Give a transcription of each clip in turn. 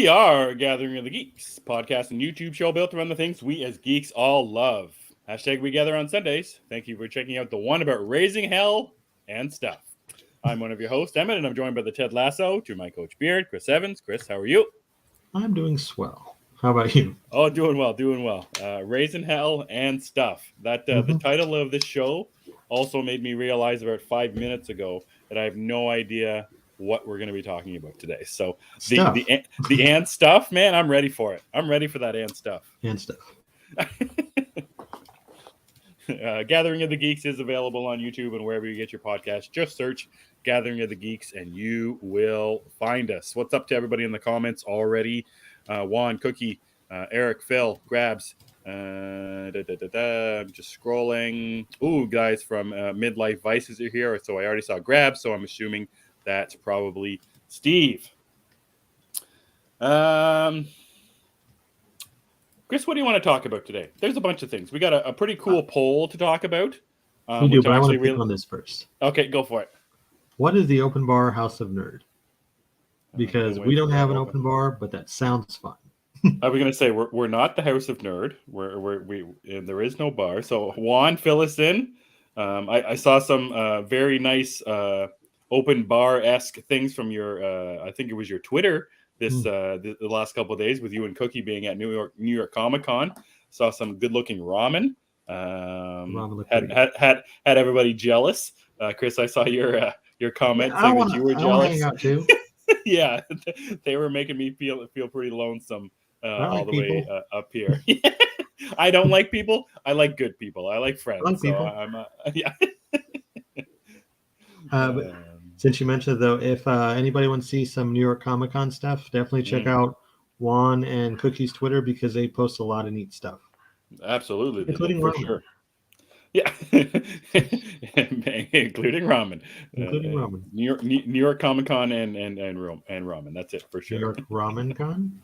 We are Gathering of the Geeks, podcast and YouTube show built around the things we as geeks all love. Hashtag we gather on Sundays. Thank you for checking out the one about raising hell and stuff. I'm one of your hosts, Emmet, and I'm joined by the Ted Lasso, to my coach Beard, Chris Evans. Chris, how are you? I'm doing swell. How about you? Oh, doing well. Raising hell and stuff. That the title of this show also made me realize about 5 minutes ago that I have no idea what we're going to be talking about today. So the and stuff, man, I'm ready for it. I'm ready for that and stuff. And stuff. Gathering of the Geeks is available on YouTube and wherever you get your podcast. Just search Gathering of the Geeks and you will find us. What's up to everybody in the comments already? Juan, Cookie, Eric, Phil, Grabs. I'm just scrolling. Ooh, guys from Midlife Vices are here. So I already saw Grabs, so I'm assuming that's probably Steve. Chris, what do you want to talk about today? There's a bunch of things. We got a pretty cool poll to talk about. We do, but I want to pick on this first. Okay, go for it. What is the open bar House of Nerd? Because we don't have an open bar, but that sounds fun. I was gonna say we're not the House of Nerd. There is no bar. So Juan, fill us in. I saw some very nice open bar-esque things from your I think it was your Twitter the last couple of days with you and Cookie being at New York Comic Con. Saw some good-looking ramen. Had everybody jealous. Chris, I saw your comment saying that you were jealous. I hang out too. Yeah, they were making me feel pretty lonesome all the way up here. I don't like people. I like good people. I like friends. I like people. Yeah. But since you mentioned, though, if anybody wants to see some New York Comic Con stuff, definitely check out Juan and Cookie's Twitter because they post a lot of neat stuff. Absolutely. Including for ramen. Sure. Yeah. Including ramen. New York Comic Con and ramen. That's it for sure. New York Ramen Con?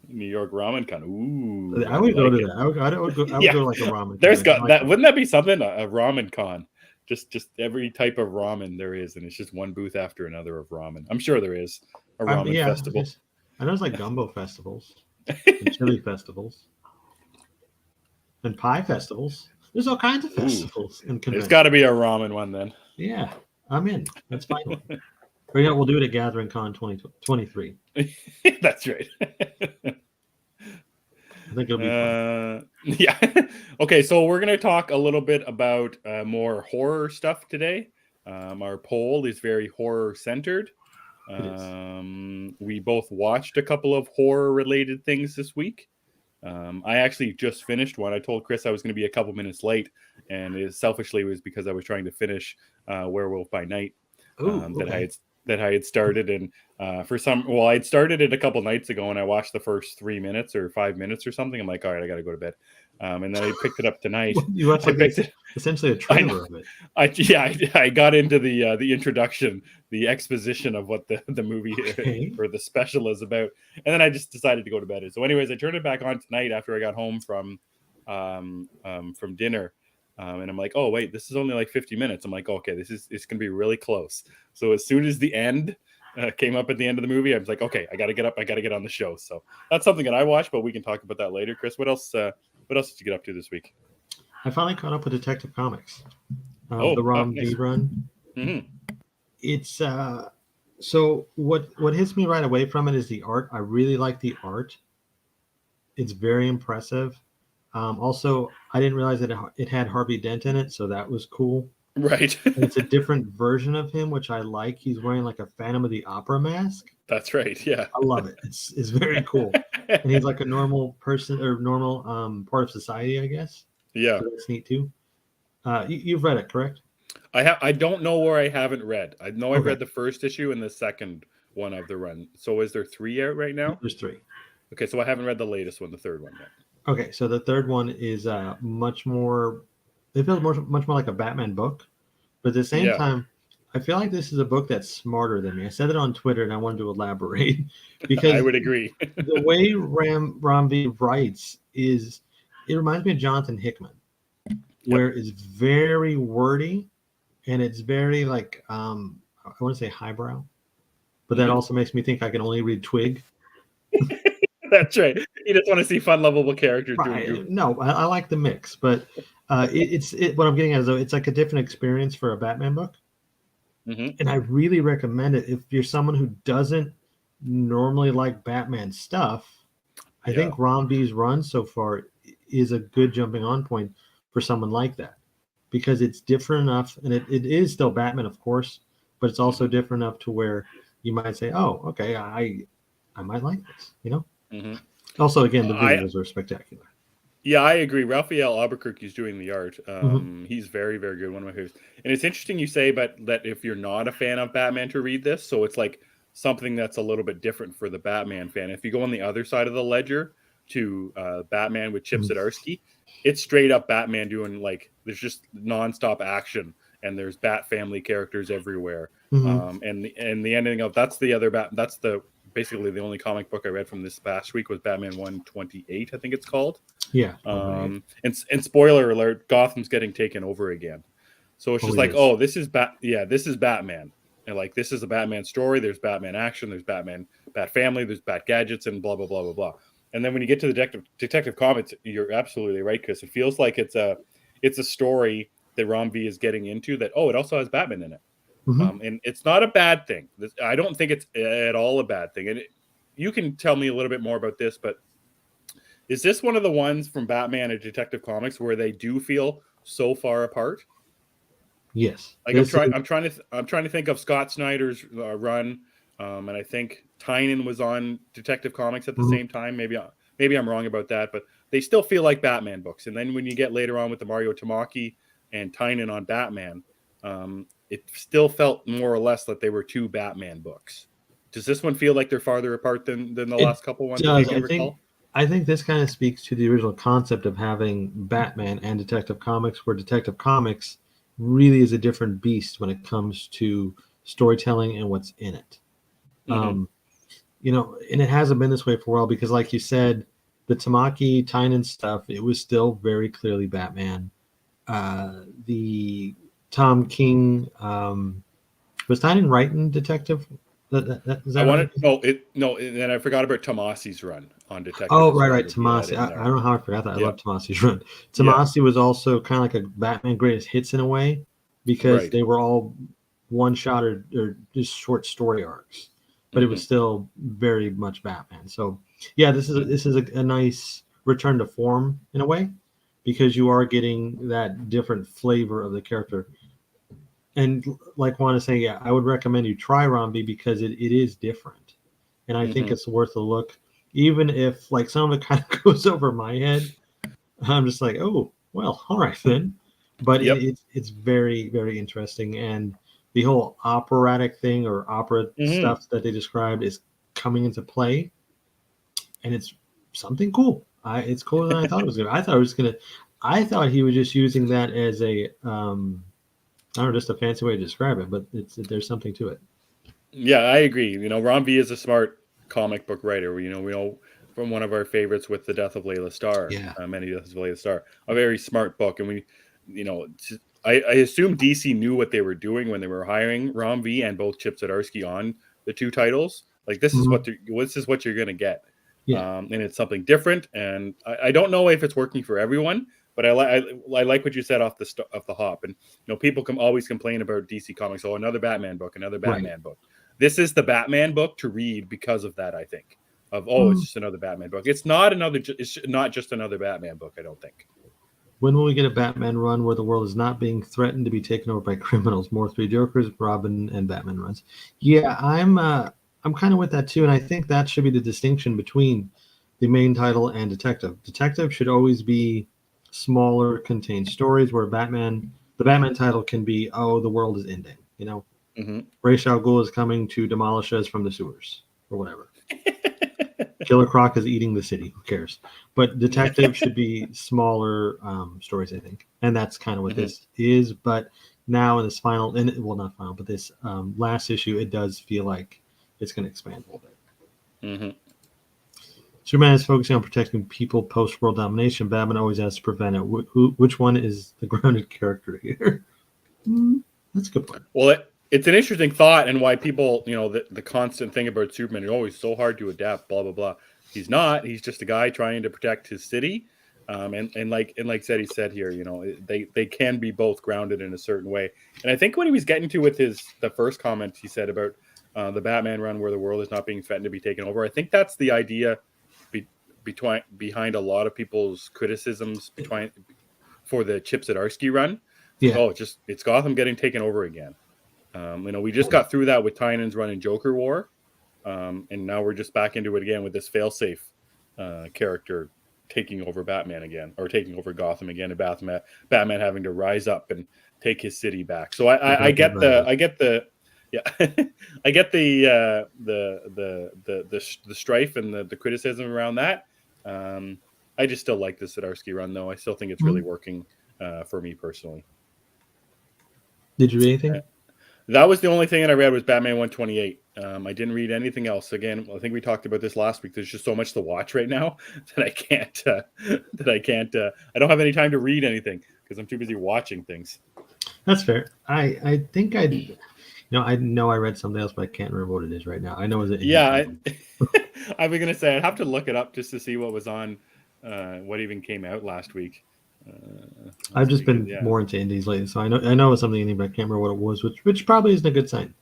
New York Ramen Con. Ooh. I would go to that. I would go to like a ramen. There's got that. Wouldn't that be something? A ramen con. Just every type of ramen there is, and it's just one booth after another of ramen. I'm sure there is a ramen festival. I know there's like gumbo festivals, and chili festivals, and pie festivals. There's all kinds of festivals and conventions. There's got to be a ramen one then. Yeah, I'm in. That's fine. Right now, we'll do it at Gathering Con 2023. That's right. I think it'll be fun. Yeah. Okay, so we're going to talk a little bit about more horror stuff today. Our poll is very horror-centered. We both watched a couple of horror-related things this week. I actually just finished one. I told Chris I was going to be a couple minutes late, and it selfishly was because I was trying to finish Werewolf by Night that I had started. And I'd started it a couple nights ago, and I watched the first 3 minutes or 5 minutes or something. I'm like, all right, I got to go to bed. And then I picked it up tonight. You watched essentially a trailer of it. I got into the introduction, the exposition of what the movie or the special is about, and then I just decided to go to bed. So, anyways, I turned it back on tonight after I got home from dinner, and I'm like, oh wait, this is only like 50 minutes. I'm like, okay, it's gonna be really close. So as soon as the end came up at the end of the movie, I was like, okay, I gotta get up, I gotta get on the show. So that's something that I watched, but we can talk about that later. Chris, what else did you get up to this week? I finally caught up with Detective Comics. The Rom V run. Mm-hmm. It's so what hits me right away from it is the art. I really like the art. It's very impressive. Also, I didn't realize that it had Harvey Dent in it, so that was cool. Right. And it's a different version of him, which I like. He's wearing like a Phantom of the Opera mask. That's right. Yeah. I love it. It's very cool. And he's like a normal person or normal part of society, I guess. Yeah. So that's neat too. You've read it, correct? I don't know where I haven't read. I know I've read the first issue and the second one of the run. So is there 3 out right now? There's 3. Okay, so I haven't read the latest one, the third one yet. Okay, so the third one is much more. It feels much more like a Batman book, but at the same time, I feel like this is a book that's smarter than me. I said it on Twitter, and I wanted to elaborate because I would agree. The way Ram V writes it reminds me of Jonathan Hickman, where it's very wordy, and it's very like I want to say highbrow, but that also makes me think I can only read Twig. That's right. You just want to see fun, lovable characters doing Right. goofy. No, I like the mix, but what I'm getting at is though, it's like a different experience for a Batman book. Mm-hmm. And I really recommend it if you're someone who doesn't normally like Batman stuff. I Yeah. think Ron B's run so far is a good jumping on point for someone like that because it's different enough, and it is still Batman, of course, but it's also different enough to where you might say, "Oh, okay, I might like this," you know. Mm-hmm. Also, again, the I visuals are spectacular. Yeah, I agree. Raphael Albuquerque's doing the art. Mm-hmm. He's very, very good. One of my favorites. And it's interesting you say, but that if you're not a fan of Batman to read this, so it's like something that's a little bit different for the Batman fan. If you go on the other side of the ledger to Batman with Chip Mm-hmm. Zdarsky, it's straight up Batman doing like there's just nonstop action and there's Bat family characters everywhere. Mm-hmm. And the ending of that's the other Bat. That's the basically the only comic book I read from this past week was Batman 128, I think it's called. Yeah. And spoiler alert, Gotham's getting taken over again. So it's just like, Yes. oh, this is Batman. And like this is a Batman story. There's Batman action, there's Bat family, there's Bat gadgets, and blah blah blah blah blah. And then when you get to the Detective Comics, you're absolutely right, because it feels like it's a story that Ron V is getting into that, oh, it also has Batman in it. Mm-hmm. And it's not a bad thing. I don't think it's at all a bad thing. And you can tell me a little bit more about this, but is this one of the ones from Batman and Detective Comics where they do feel so far apart? Yes. Like I'm trying to think of Scott Snyder's run, and I think Tynion was on Detective Comics at the same time. Maybe I'm wrong about that, but they still feel like Batman books. And then when you get later on with the Mario Tamaki and Tynion on Batman, it still felt more or less that they were two Batman books. Does this one feel like they're farther apart than the last couple ones that you can recall? I think this kind of speaks to the original concept of having Batman and Detective Comics, where Detective Comics really is a different beast when it comes to storytelling and what's in it. Mm-hmm. And it hasn't been this way for a while because, like you said, the Tamaki Tynion stuff, it was still very clearly Batman. The Tom King, was Tynion writing Detective? Is that right? And I forgot about Tomasi's run on Detective. Oh, right. Tomasi. I don't know how I forgot that. I love Tomasi's run. Tomasi was also kind of like a Batman greatest hits in a way because they were all one shot or just short story arcs, but it was still very much Batman. So yeah, this is a nice return to form in a way because you are getting that different flavor of the character. And like Juan is saying, yeah, I would recommend you try Rombi because it is different. And I think it's worth a look. Even if like some of it kind of goes over my head, I'm just like, oh, well, all right then. But it's very, very interesting. And the whole operatic thing or opera stuff that they described is coming into play. And it's something cool. It's cooler than I thought it was going to. I thought he was just using that as a I don't know, just a fancy way to describe it, but there's something to it. Yeah, I agree. Ron V is a smart comic book writer. We know from one of our favorites with The Death of Layla Starr. Many Deaths of Layla Starr. A very smart book. And I assume DC knew what they were doing when they were hiring Ron V and both Chip Zdarsky on the two titles. Like this is what you're going to get. Yeah. And it's something different. And I don't know if it's working for everyone. But I like what you said off the hop, and people can always complain about DC Comics. Oh, another Batman book. This is the Batman book to read because of that. I think it's just another Batman book. It's not just another Batman book. I don't think. When will we get a Batman run where the world is not being threatened to be taken over by criminals? More Three Jokers, Robin, and Batman runs. Yeah, I'm kind of with that too, and I think that should be the distinction between the main title and Detective. Detective should always be smaller contained stories where the Batman title can be, oh, the world is ending, Ra's al Ghul is coming to demolish us from the sewers or whatever. Killer Croc is eating the city, who cares? But Detective should be smaller stories, I think, and that's kind of what this is. But now in this not final, but this last issue, it does feel like it's going to expand a little bit. Superman is focusing on protecting people post-world domination. Batman always has to prevent it. Which one is the grounded character here? That's a good point. Well, it's an interesting thought, and why people, the constant thing about Superman, he's so hard to adapt, blah blah blah. He's not. He's just a guy trying to protect his city, and like said, he said here, they can be both grounded in a certain way. And I think what he was getting to with the first comment he said about the Batman run, where the world is not being threatened to be taken over. I think that's the idea behind a lot of people's criticisms for the Chip Zdarsky run. Yeah. It's Gotham getting taken over again. We just got through that with Tynan's run in Joker War, and now we're just back into it again with this failsafe character taking over Batman again, or taking over Gotham again, and Batman having to rise up and take his city back. So I get the strife and the criticism around that. I just still like the Zdarsky run, though. I still think it's really working for me personally. Did you read anything? That was the only thing that I read was Batman 128. I didn't read anything else. Again, I think we talked about this last week. There's just so much to watch right now that I can't. I don't have any time to read anything because I'm too busy watching things. That's fair. I think I know I read something else, but I can't remember what it is right now. I know it. Yeah, I was gonna say I'd have to look it up just to see what was on, what even came out last week. I've just been more into indies lately, so I know it's something indie, but I can't remember what it was, which probably isn't a good sign.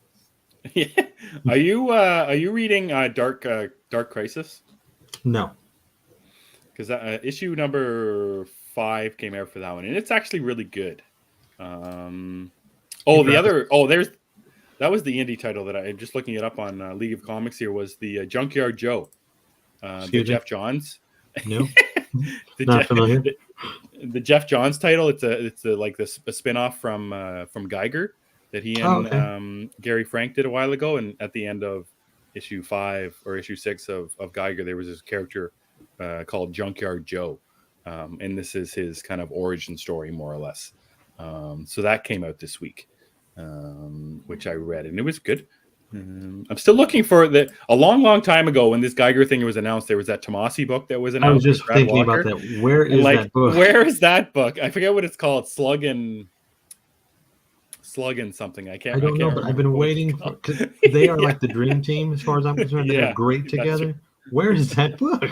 Yeah. Are you reading Dark Crisis? No. Because issue number 5 came out for that one, and it's actually really good. That was the indie title that I'm just looking it up on League of Comics here, was the Junkyard Joe, the Jeff Johns. No, not familiar. The Jeff Johns title. It's a spinoff from Geiger that he and Gary Frank did a while ago, and at the end of issue 5 or issue 6 of Geiger, there was this character called Junkyard Joe, and this is his kind of origin story, more or less. So that came out this week, which I read, and it was good. I'm still looking for a long time ago when this Geiger thing was announced. There was that Tomasi book that was announced. I was just thinking about that. Where is that book? Where is that book? I forget what it's called. Slug and something. I don't know, but I've been waiting. They are like the dream team as far as I'm concerned. They're great together. Where is that book?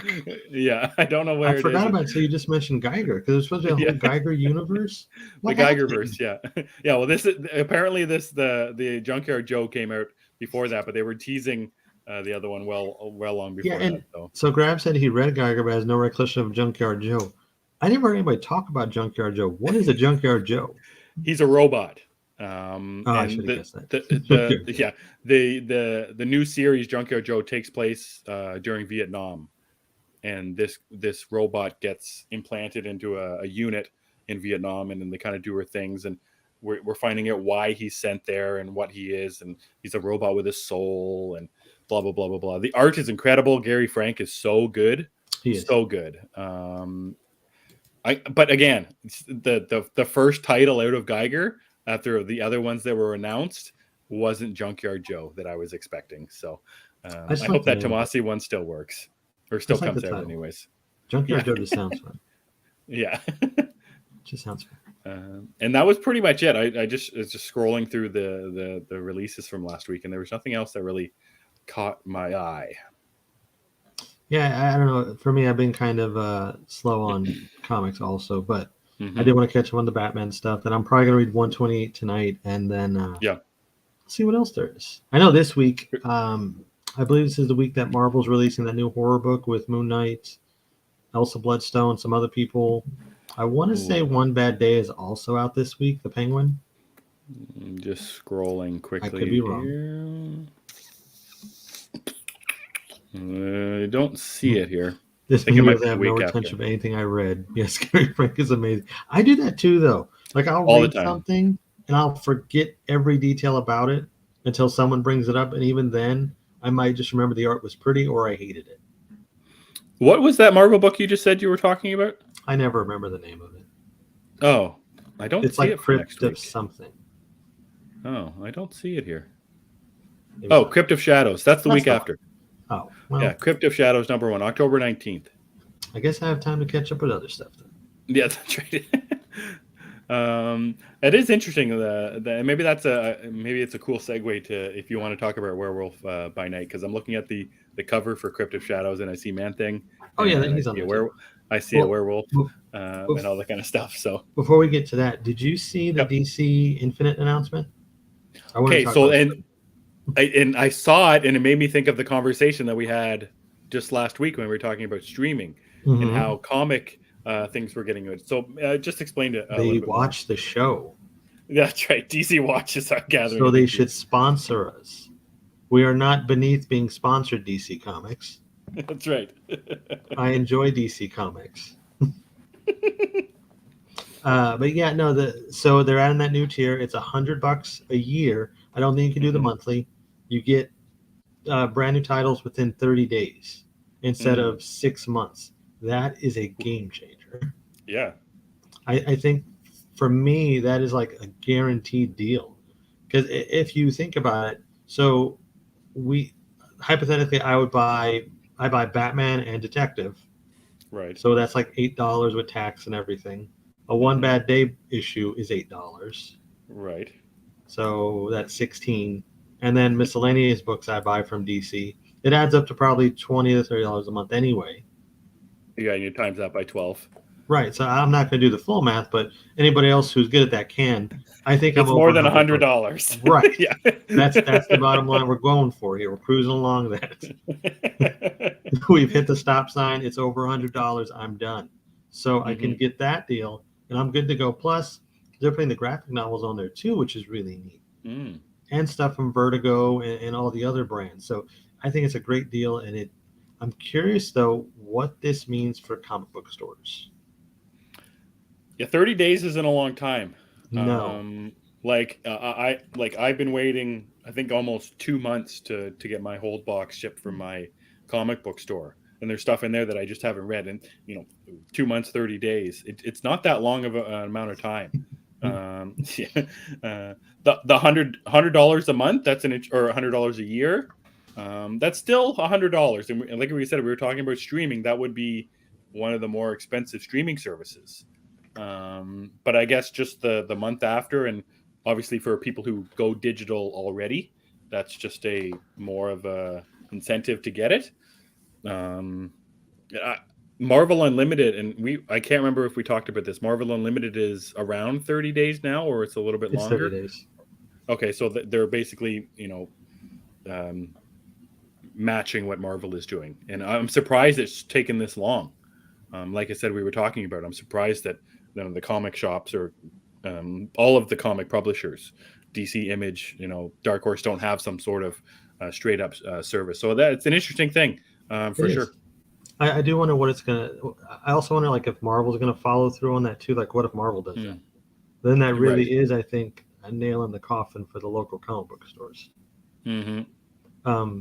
Yeah, I don't know where it is. I forgot about it. So you just mentioned Geiger, because there's supposed to be a whole Geiger universe. The Geigerverse, yeah. Yeah, well, this is apparently the Junkyard Joe came out before that, but they were teasing the other one well long before that. So Grab said he read Geiger, but has no recollection of Junkyard Joe. I never heard anybody talk about Junkyard Joe. What is a Junkyard Joe? He's a robot. I should have guessed that. The new series Junkyard Joe takes place during Vietnam, and this robot gets implanted into a unit in Vietnam, and then they kind of do her things, and we're finding out why he's sent there and what he is, and he's a robot with a soul, and blah blah blah blah blah. The art is incredible. Gary Frank is so good. He is so good. But again, the first title out of Geiger after the other ones that were announced wasn't Junkyard Joe that I was expecting. So I hope that Tomasi one still works, or still comes out anyways. Junkyard Joe just sounds fun. Yeah. Just sounds fun. And that was pretty much it. I just was just scrolling through the releases from last week, and there was nothing else that really caught my eye. Yeah, I don't know. For me, I've been kind of slow on comics also, but I did want to catch up on the Batman stuff, and I'm probably going to read 128 tonight, and then see what else there is. I know this week, I believe this is the week that Marvel's releasing that new horror book with Moon Knight, Elsa Bloodstone, some other people. I want to say One Bad Day is also out this week, the Penguin. Just scrolling quickly. I could be wrong. I don't see it here. This video doesn't have no retention of anything I read. Yes, Gary Frank is amazing. I do that too, though. Like, I'll read something and I'll forget every detail about it until someone brings it up, and even then, I might just remember the art was pretty or I hated it. What was that Marvel book you just said you were talking about? I never remember the name of it. Oh, I don't see it for next week. Crypt of something. Oh, I don't see it here. Crypt of Shadows. That's the week after. Oh, well. Yeah, Crypt of Shadows #1, October 19th. I guess I have time to catch up with other stuff then. Yeah, that's right. It is interesting. Maybe it's a cool segue to if you want to talk about Werewolf by Night, because I'm looking at the cover for Crypt of Shadows and I see Man Thing Oh yeah, and he's on there too. I see a Well, werewolf bef- and all that kind of stuff. So before we get to that, did you see the yep. DC Infinite announcement? I want to Okay, talk so about it. I saw it and it made me think of the conversation that we had just last week when we were talking about streaming and Mm-hmm. how comic things were getting good. So just explain it a They little bit more. watched the show, That's right. DC watches our Gathering so of the they should Geeks. sponsor us. We are not beneath being sponsored, DC Comics. That's right. I enjoy DC Comics. But yeah, no. So they're adding that new tier. It's $100 a year. I don't think you can do the Mm-hmm. monthly. You get brand new titles within 30 days instead Mm. of 6 months. That is a game changer. Yeah. I think for me that is like a guaranteed deal because if you think about it, so we hypothetically I buy Batman and Detective, Right. so that's like $8 with tax and everything. A One Mm-hmm. Bad Day issue is $8, Right. so that's 16. And then miscellaneous books I buy from DC, it adds up to probably $20 to $30 a month anyway. Yeah, and you times that by 12. Right. So I'm not going to do the full math, but anybody else who's good at that can. I think I'm It's over more than $100. $100. Right. Yeah. That's the bottom line we're going for here. We're cruising along that. We've hit the stop sign. It's over $100. I'm done. So I can Mm-hmm. get that deal, and I'm good to go. Plus, they're putting the graphic novels on there too, which is really neat, Mm. and stuff from Vertigo and all the other brands. So I think it's a great deal, and I'm curious though what this means for comic book stores. Yeah, 30 days isn't a long time. No. I've been waiting, I think almost 2 months to get my hold box shipped from my comic book store. And there's stuff in there that I just haven't read. And 2 months, 30 days. It's not that long of an amount of time. Yeah, the $100 a month, that's or $100 a year. That's still $100. And like we said, we were talking about streaming. That would be one of the more expensive streaming services. But I guess just the month after, and obviously for people who go digital already, that's just a more of a incentive to get it. Um, Marvel Unlimited, and I can't remember if we talked about this. Marvel Unlimited is around 30 days now, or it's a little bit It's 30 longer. days. Okay, so they're basically um, matching what Marvel is doing, and I'm surprised it's taken this long. Like I said, we were talking about. I'm surprised that the comic shops or all of the comic publishers, DC Image, Dark Horse, don't have some sort of straight up service. So it's an interesting thing for It sure. is. I do wonder what it's gonna. I also wonder like if Marvel's gonna follow through on that too. Like, what if Marvel does that? Then that really Right. is, I think, a nail in the coffin for the local comic book stores. Mm-hmm.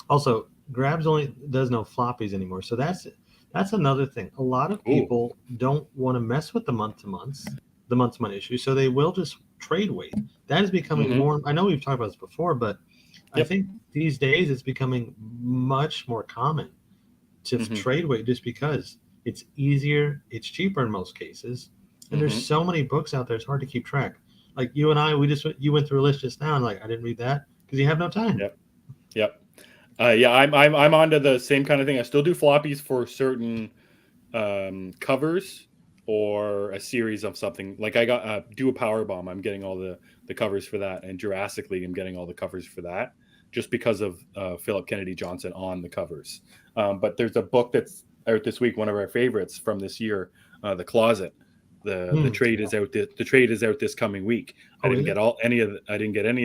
Also, Grabs only does no floppies anymore, so that's another thing. A lot of people don't want to mess with the month to month issue, so they will just trade weight. That is becoming more. I know we've talked about this before, but I think these days it's becoming much more common to trade weight just because it's easier, it's cheaper in most cases, and there's so many books out there, it's hard to keep track. Like you and I, you went through a list just now, and like I didn't read that because you have no time. Yep. Yeah, I'm onto the same kind of thing. I still do floppies for certain covers or a series of something. Like I got do a Power Bomb. I'm getting all the covers for that, and Jurassic League. I'm getting all the covers for that, just because of Philip Kennedy Johnson on the covers. But there's a book that's out this week, one of our favorites from this year, The Closet. The trade is out. The trade is out this coming week. I didn't get any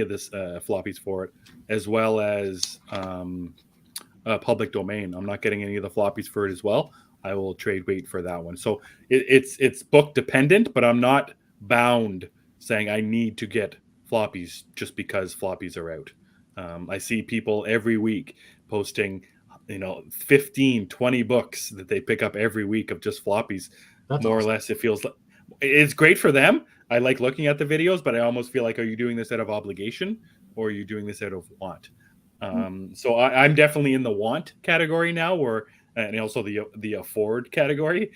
of this floppies for it, as well as Public Domain. I'm not getting any of the floppies for it as well. I will trade weight for that one. So it's book dependent, but I'm not bound saying I need to get floppies just because floppies are out. I see people every week posting 15, 20 books that they pick up every week of just floppies. That's more awesome. or less, it feels like it's great for them. I like looking at the videos, but I almost feel like, are you doing this out of obligation or are you doing this out of want? So I'm definitely in the want category now, and also the afford category.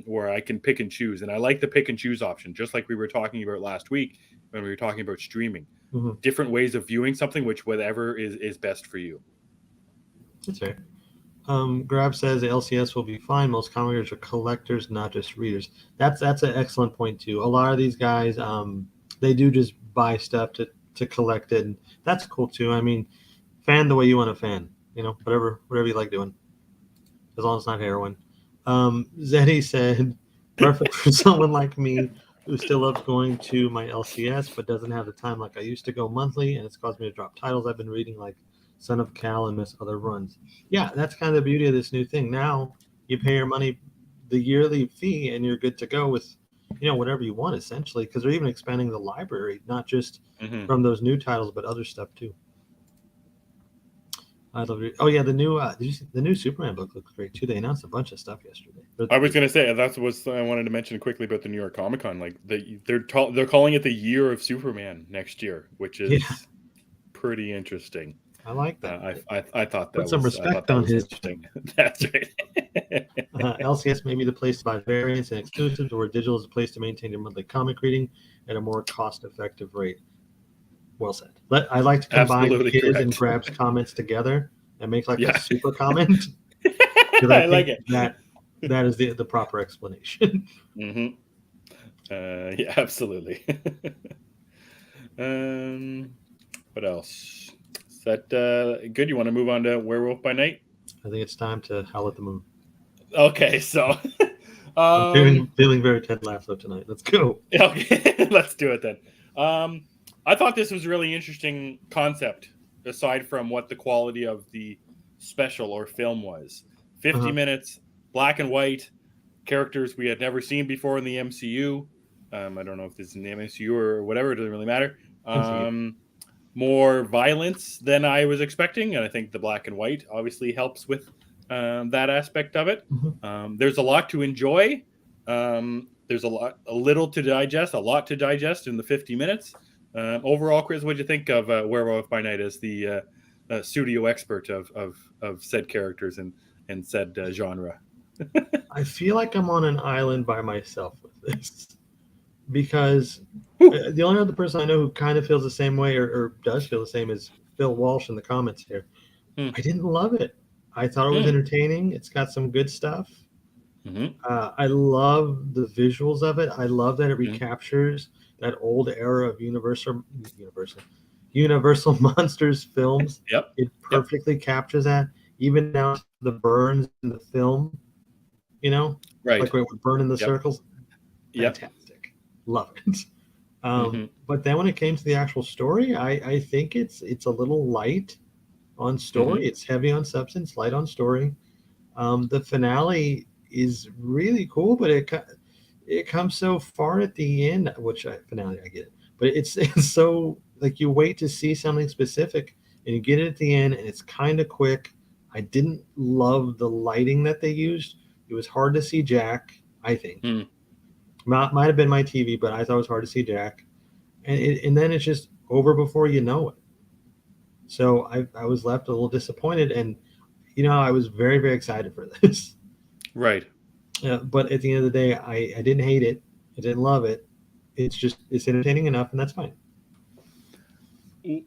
where I can pick and choose. And I like the pick and choose option, just like we were talking about last week when we were talking about streaming. Mhm. Different ways of viewing something, which whatever is best for you. That's fair. Grab says the LCS will be fine. Most comic readers are collectors, not just readers. That's an excellent point too. A lot of these guys, they do just buy stuff to collect it, and that's cool too. I mean, fan the way you want to fan. You know, whatever you like doing, as long as it's not heroin. Zeddy said, perfect for someone like me who still loves going to my LCS but doesn't have the time like I used to go monthly, and it's caused me to drop titles I've been reading like Son of Cal and miss other runs. Yeah, that's kind of the beauty of this new thing. Now you pay your money, the yearly fee, and you're good to go with, whatever you want essentially. Because they're even expanding the library, not just from those new titles, but other stuff too. I love it. Oh yeah, the new did you see, the new Superman book looks great too. They announced a bunch of stuff yesterday. I was gonna say that's what I wanted to mention quickly about the New York Comic Con. Like they're calling it the Year of Superman next year, which is pretty interesting. I like that. I thought that put some respect on his. Interesting. That's right. LCS may be the place to buy variants and exclusives, or digital is the place to maintain your monthly comic reading at a more cost-effective rate. Well said. I like to combine his and Grab's comments together and make like a super comment. I like it. That is the proper explanation. Mm-hmm. Yeah, absolutely. What else? Is that good? You want to move on to Werewolf by Night? I think it's time to Howl at the Moon. Okay, so I'm feeling very Ted Lasso tonight. Let's go. Okay, let's do it then. I thought this was a really interesting concept, aside from what the quality of the special or film was. 50 minutes, black and white, characters we had never seen before in the MCU. I don't know if this is in the MCU or whatever, it doesn't really matter. More violence than I was expecting, and I think the black and white obviously helps with that aspect of it. There's a lot to enjoy. There's a little to digest, a lot to digest in the 50 minutes. Overall, Chris, what do you think of Werewolf by Night as the studio expert of said characters and said genre? I feel like I'm on an island by myself with this, because the only other person I know who kind of feels the same way or does feel the same is Phil Walsh in the comments here. I didn't love it. I thought it was entertaining. It's got some good stuff. I love the visuals of it. I love that it recaptures that old era of Universal Monsters films. It perfectly captures that. Even now, the burns in the film, like when it would burn in the circles. Fantastic. Love it. But then when it came to the actual story, I think it's a little light on story. It's heavy on substance, light on story. The finale is really cool, but it comes so far at the end, finale I get it, but it's so like you wait to see something specific and you get it at the end and it's kind of quick. I didn't love the lighting that they used. It was hard to see Jack, I think. Might have been my TV, but I thought it was hard to see Jack, and then it's just over before you know it. So I was left a little disappointed, and I was very, very excited for this. Right. But at the end of the day, I didn't hate it. I didn't love it. It's entertaining enough, and that's fine.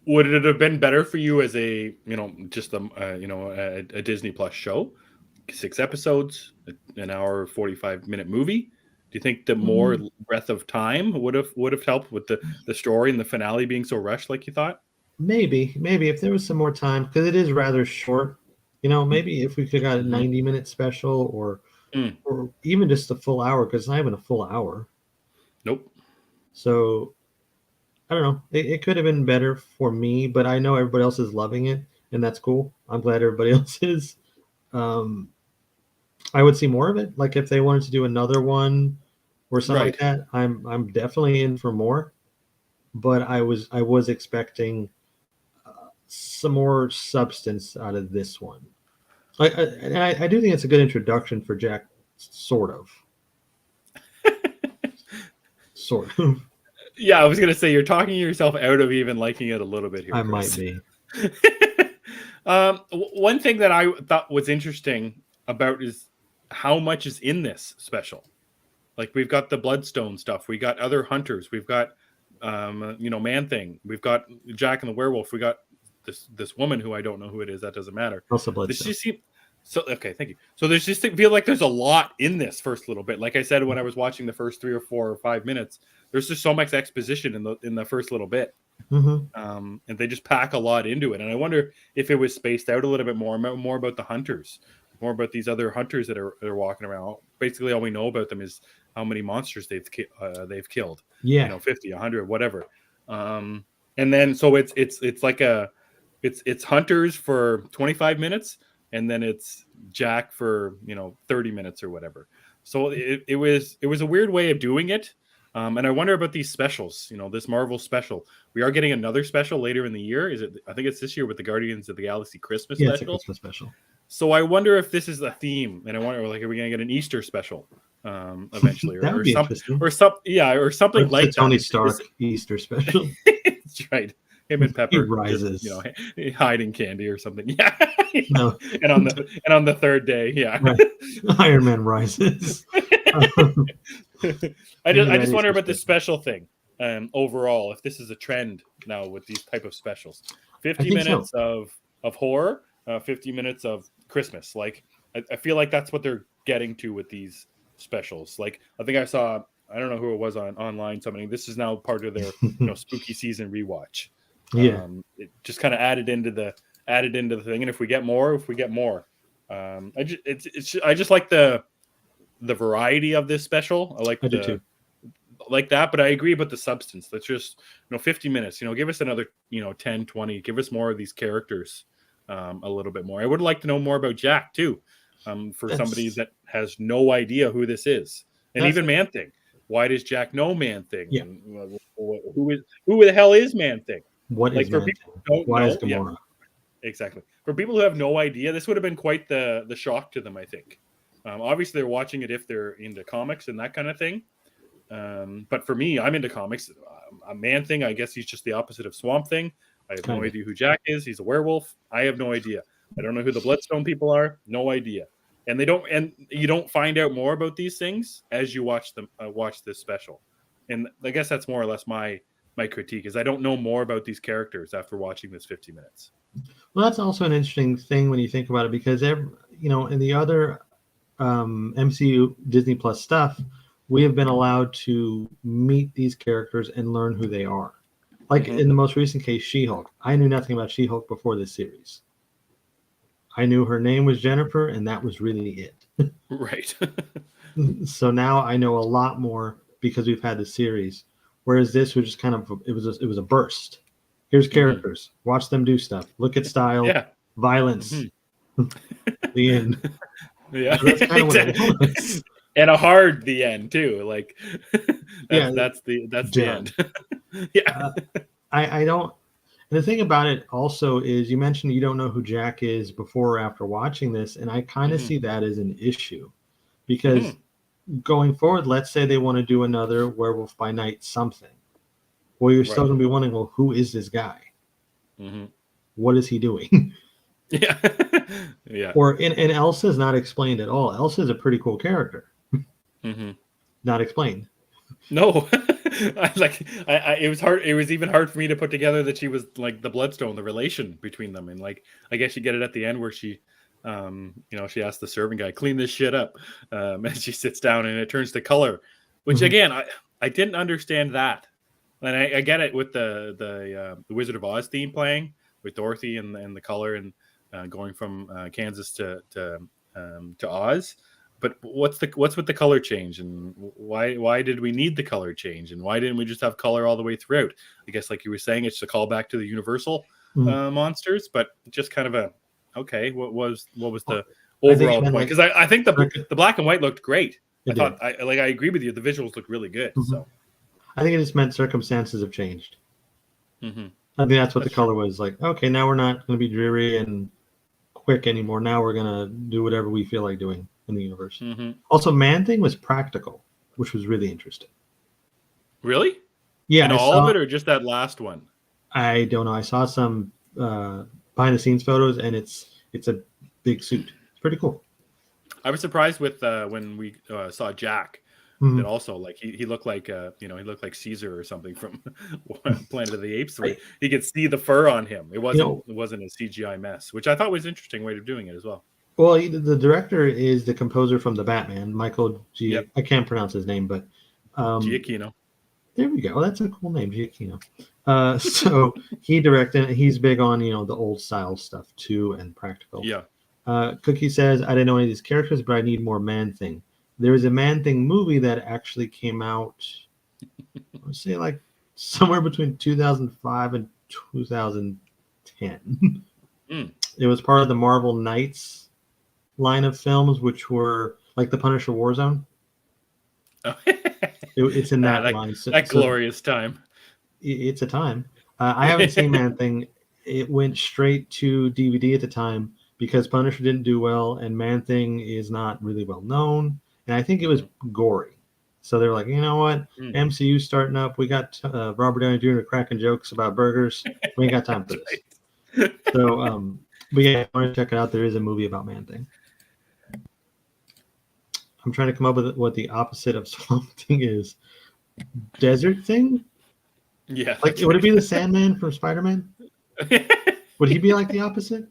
Would it have been better for you as a a Disney Plus show, 6 episodes, an hour 45-minute movie? Do you think the more breadth of time would have helped with the story and the finale being so rushed like you thought? Maybe if there was some more time, because it is rather short. Maybe if we could have got a 90-minute special or even just a full hour, because it's not even a full hour. Nope. So I don't know. It could have been better for me, but I know everybody else is loving it, and that's cool. I'm glad everybody else is. I would see more of it. Like if they wanted to do another one or something like that, I'm definitely in for more. But I was expecting some more substance out of this one. I do think it's a good introduction for Jack, sort of. Sort of. Yeah, I was gonna say you're talking yourself out of even liking it a little bit here. I might be. One thing that I thought was interesting about is how much is in this special. Like we've got the Bloodstone stuff, we got other hunters, we've got Man Thing, we've got Jack and the Werewolf, we got this woman who I don't know who it is. That doesn't matter. Also This Bloodstone. just seems so okay. Thank you. So there's just feel like there's a lot in this first little bit. Like I said when I was watching the first 3 or 4 or 5 minutes, there's just so much exposition in the first little bit, and they just pack a lot into it. And I wonder if it was spaced out a little bit more about the hunters, more about these other hunters that are walking around. Basically, all we know about them is how many monsters they've killed. Yeah, 50, 100, whatever. And then so it's like it's hunters for 25 minutes, and then it's Jack for 30 minutes or whatever. So it was a weird way of doing it. And I wonder about these specials. This Marvel special. We are getting another special later in the year. Is it? I think it's this year with the Guardians of the Galaxy Christmas special. It's a Christmas special. So I wonder if this is a theme, and I wonder, like, are we going to get an Easter special eventually, That would be interesting. or something like that. Tony Stark Easter special. That's right. Him and Pepper He rises, just, hiding candy or something. Yeah. No. and on the third day, yeah. Right. Iron Man rises. I just wonder about this special thing. Overall, if this is a trend now with these type of specials, 50 minutes of horror, 50 minutes of Christmas. Like I feel like that's what they're getting to with these specials. Like I think I saw, I don't know who it was online. Somebody, this is now part of their spooky season rewatch. Yeah, it just kind of added into the thing. And if we get more, I just like the variety of this special. I do too. Like that, but I agree about the substance. Let's just 50 minutes. Give us another 10, 20. Give us more of these characters. A little bit more. I would like to know more about Jack too. For somebody that has no idea who this is, and even Man Thing. Why does Jack know Man Thing? Yeah. And, who the hell is Man Thing? What is Man Thing? Why is Gamora? Yeah, exactly. For people who have no idea, this would have been quite the shock to them. I think. Obviously, they're watching it if they're into comics and that kind of thing. But for me, I'm into comics. A Man Thing, I guess he's just the opposite of Swamp Thing. I have no idea who Jack is. He's a werewolf. I have no idea. I don't know who the Bloodstone people are. No idea. And you don't find out more about these things as you watch this special. And I guess that's more or less my critique is I don't know more about these characters after watching this 50 minutes. Well, that's also an interesting thing when you think about it, because in the other MCU Disney Plus stuff, we have been allowed to meet these characters and learn who they are. Like in the most recent case, She-Hulk. I knew nothing about She-Hulk before this series. I knew her name was Jennifer, and that was really it. Right. So now I know a lot more because we've had the series. Whereas this was just kind of it was a burst. Here's characters. Watch them do stuff. Look at style, violence. The end. Yeah, so that's kind of what it was. And a hard the end too. Like that's the end. Yeah. I don't. And the thing about it also is you mentioned you don't know who Jack is before or after watching this, and I kind of see that as an issue because going forward, let's say they want to do another Werewolf by Night something. Well, you're still going to be wondering, well, who is this guy? What is he doing? Yeah. Yeah. And Elsa's not explained at all. Elsa's a pretty cool character. Not explained. No. It was hard. It was even hard for me to put together that she was like the Bloodstone, the relation between them. And like, I guess you get it at the end where she, she asks the servant guy, clean this shit up. And she sits down and it turns to color, which again, I didn't understand that. And I get it with the Wizard of Oz theme playing with Dorothy and the color and going from Kansas to Oz. But what's with the color change, and why did we need the color change, and why didn't we just have color all the way throughout? I guess like you were saying, it's a callback to the Universal monsters, but just kind of a what was the overall point? Because I think the black and white looked great. I agree with you. The visuals look really good. So I think it just meant circumstances have changed. I think that's what the color was like. Okay, now we're not going to be dreary and quick anymore. Now we're going to do whatever we feel like doing in the universe. Also, Man Thing was practical, which was really interesting. Really? Yeah. In all of it, or just that last one? I don't know. I saw some behind the scenes photos, and it's a big suit. It's pretty cool. I was surprised with when we saw Jack. That Mhm. also, like, he looked like he looked like Caesar or something from Planet of the Apes, where I, he could see the fur on him. It you know, wasn't a CGI mess, which I thought was an interesting way of doing it as well. well, the director is the composer from the Batman, Michael Yep, G. I can't pronounce his name, but um, Giacchino. there we go. That's a cool name, Giacchino. So he directed. He's big on the old style stuff too and practical. Yeah. Cookie says, I didn't know any of these characters, but I need more Man Thing. There is a Man Thing movie that actually came out, I would say, like somewhere between 2005 and 2010. Mm. It was part of the Marvel Knights line of films, which were like the Punisher Warzone. Oh. It's in that that line. that glorious time. It's a time. I haven't seen Man Thing. It went straight to DVD at the time because Punisher didn't do well, and Man Thing is not really well known. And I think it was gory. So they were like, you know what? Mm. MCU starting up. We got Robert Downey Jr. cracking jokes about burgers. We ain't got time for this. Right. So, but yeah, I want to check it out. There is a movie about Man Thing. I'm trying to come up with what the opposite of Swamp Thing is. Desert Thing? Yeah. Like, would it be the Sandman from Spider-Man? Would he be like the opposite?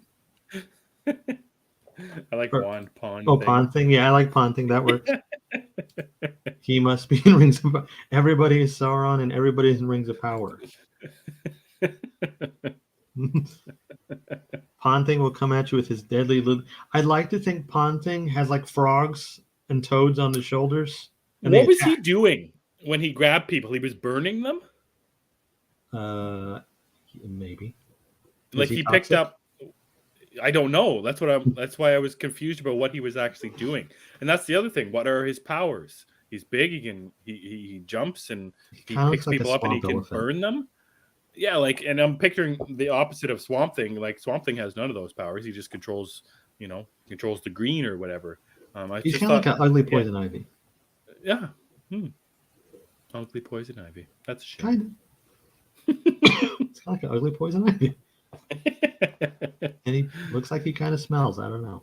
I like Pond. Oh, Pond Thing. Yeah, I like Pond Thing. That works. He must be in Rings of Power. Everybody is Sauron and everybody is in Rings of Power. Pond Thing will come at you with his deadly loot. I'd like to think Pond Thing has like frogs and toads on the shoulders. And What was he doing when he grabbed people? He was burning them? Maybe. Like he picked up. I don't know. That's why I was confused about what he was actually doing. And that's the other thing. What are his powers? He's big. He jumps and he picks like people up and he can burn them. Yeah, like, and I'm picturing the opposite of Swamp Thing. Like Swamp Thing has none of those powers. He just controls the green or whatever. He's kind of like an ugly poison ivy. Yeah. Ugly poison ivy. That's a shame. Kind of. It's kind of like an ugly poison ivy. And he looks like he kind of smells. I don't know.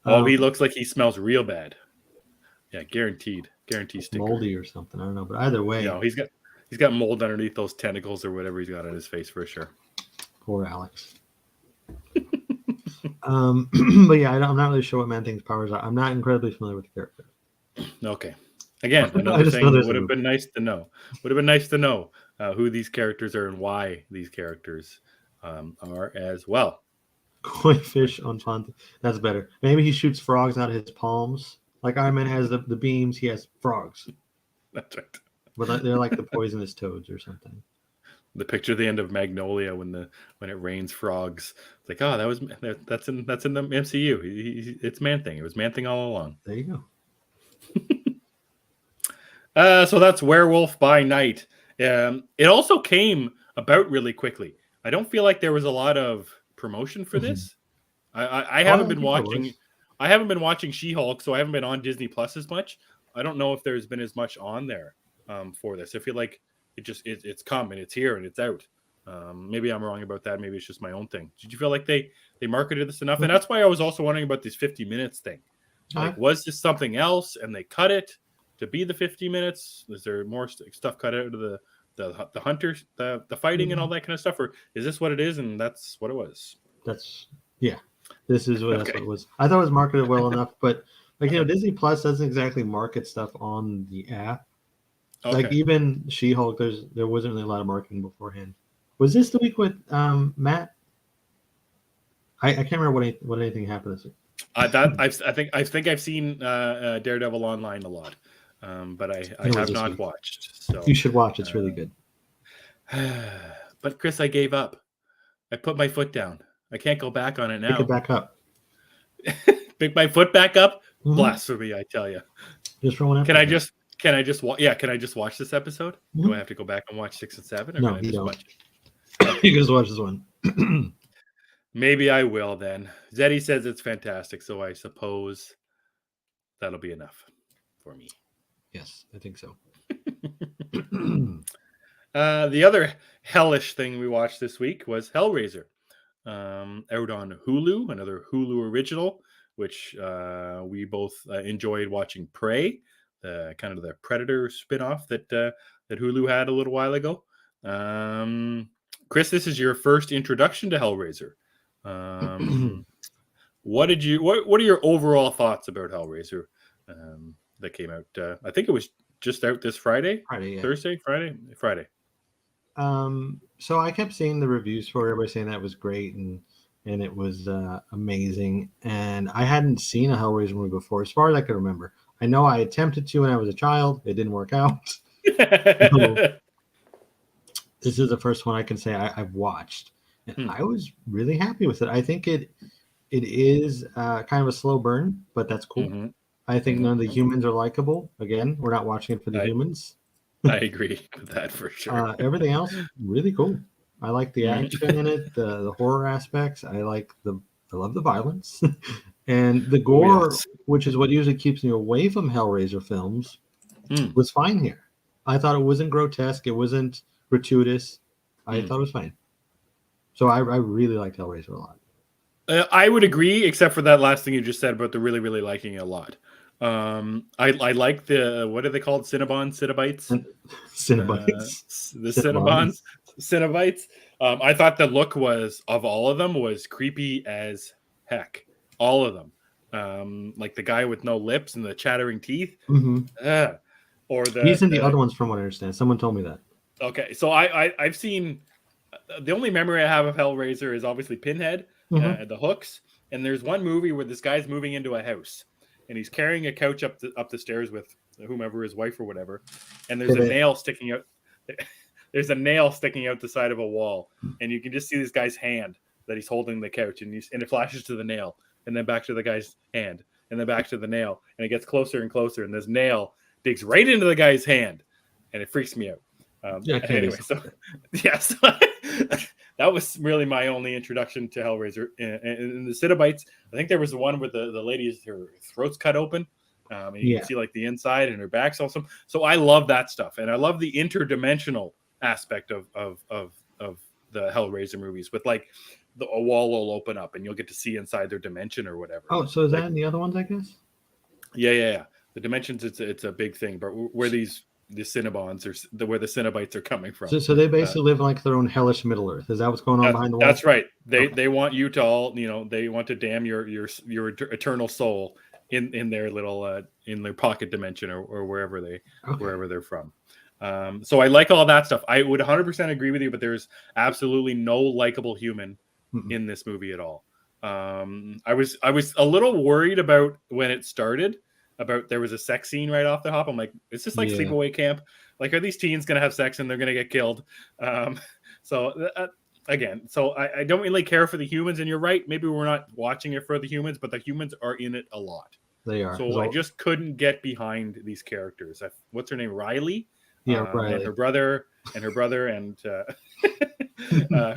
Oh, he looks like he smells real bad. Yeah, guaranteed sticker. Moldy or something. I don't know, but either way, he's got mold underneath those tentacles or whatever he's got on his face for sure. Poor Alex. But yeah, I'm not really sure what Man Thing's powers are. I'm not incredibly familiar with the character. Okay. Again, another thing would have been nice to know. Would have been nice to know who these characters are and why these characters are as well. Koi fish on Pond. That's better. Maybe he shoots frogs out of his palms. Like Iron Man has the beams, he has frogs. That's right. But they're like the poisonous toads or something. The picture at the end of Magnolia when it rains frogs. It's like, oh, that's in the MCU. It's Man Thing. It was Man Thing all along. There you go. So that's Werewolf by Night. It also came about really quickly. I don't feel like there was a lot of promotion for this. I haven't been watching. I haven't been watching She-Hulk, so I haven't been on Disney Plus as much. I don't know if there's been as much on there for this. I feel like it's come and it's here and it's out. Maybe I'm wrong about that. Maybe it's just my own thing. Did you feel like they marketed this enough? And that's why I was also wondering about this 50 minutes thing. Like, was this something else and they cut it to be the 50 minutes? Is there more stuff cut out of the hunters, the fighting and all that kind of stuff? Or is this what it is and that's what it was? Yeah. This is what, that's what it was. I thought it was marketed well enough, but like, Disney Plus doesn't exactly market stuff on the app. Okay. Like even She-Hulk, there wasn't really a lot of marketing beforehand. Was this the week with Matt? I can't remember what anything happened this week. I think I've seen Daredevil online a lot, but I have not watched. So you should watch. It's really good. But Chris, I gave up. I put my foot down. I can't go back on it now. Pick it back up. Pick my foot back up. Mm-hmm. Blasphemy, I tell you. Just for one episode. Can I just watch this episode? Mm-hmm. Do I have to go back and watch 6 and 7? Or no, can I you just don't. Watch it? You can just watch this one. Maybe I will then. Zeddy says it's fantastic, so I suppose that'll be enough for me. Yes, I think so. The other hellish thing we watched this week was Hellraiser. Out on Hulu, another Hulu original. which we both enjoyed watching. Prey, kind of the Predator spinoff that Hulu had a little while ago. Chris, this is your first introduction to Hellraiser. What are your overall thoughts about Hellraiser that came out? I think it was just out this Friday. Friday, yeah. Thursday, Friday. So I kept seeing the reviews for everybody saying that was great and it was amazing. And I hadn't seen a Hellraiser movie before, as far as I can remember. I know I attempted to when I was a child. It didn't work out. So, this is the first one I can say I've watched. And I was really happy with it. I think it is kind of a slow burn, but that's cool. Mm-hmm. I think none of the humans are likable. Again, we're not watching it for the humans. I agree with that for sure. Everything else, really cool. I like the action in it, the horror aspects. I love the violence. And the gore, which is what usually keeps me away from Hellraiser films, was fine here. I thought it wasn't grotesque. It wasn't gratuitous. I thought it was fine. So I really liked Hellraiser a lot. I would agree, except for that last thing you just said about the really, really liking it a lot. I like the, what are they called? Cenobites? The Cenobites. I thought the look of all of them was creepy as heck. All of them. Like the guy with no lips and the chattering teeth. Mm-hmm. He's in the other ones, from what I understand. Someone told me that. Okay, so I've seen, the only memory I have of Hellraiser is obviously Pinhead, the hooks, and there's one movie where this guy's moving into a house and he's carrying a couch up the stairs with whomever, his wife or whatever, and there's a nail sticking out. There's a nail sticking out the side of a wall, and you can just see this guy's hand that he's holding the couch, and it flashes to the nail, and then back to the guy's hand, and then back to the nail, and it gets closer and closer, and this nail digs right into the guy's hand, and it freaks me out. Anyway, so that was really my only introduction to Hellraiser. And the Cenobites, I think there was the one where the lady's, her throat's cut open, and you can see like the inside and her back's awesome. So I love that stuff, and I love the interdimensional aspect of the Hellraiser movies, with like a wall will open up and you'll get to see inside their dimension or whatever. Oh, so is that in the other ones, I guess? Yeah. The dimensions, it's a big thing, but where the Cenobons or where the Cenobites are coming from. So they basically live like their own hellish Middle Earth. Is that what's going on behind the wall? That's right. They want you to all, they want to damn your eternal soul in their little in their pocket dimension or wherever they're from. So I like all that stuff. I would 100% agree with you, but there's absolutely no likable human in this movie at all. I was a little worried about when it started. There was a sex scene right off the hop. I'm like, is this like sleepaway camp? Like, are these teens going to have sex and they're going to get killed? So I don't really care for the humans. And you're right. Maybe we're not watching it for the humans, but the humans are in it a lot. They are. So I just couldn't get behind these characters. What's her name? Riley? Yeah, Riley. And her brother and her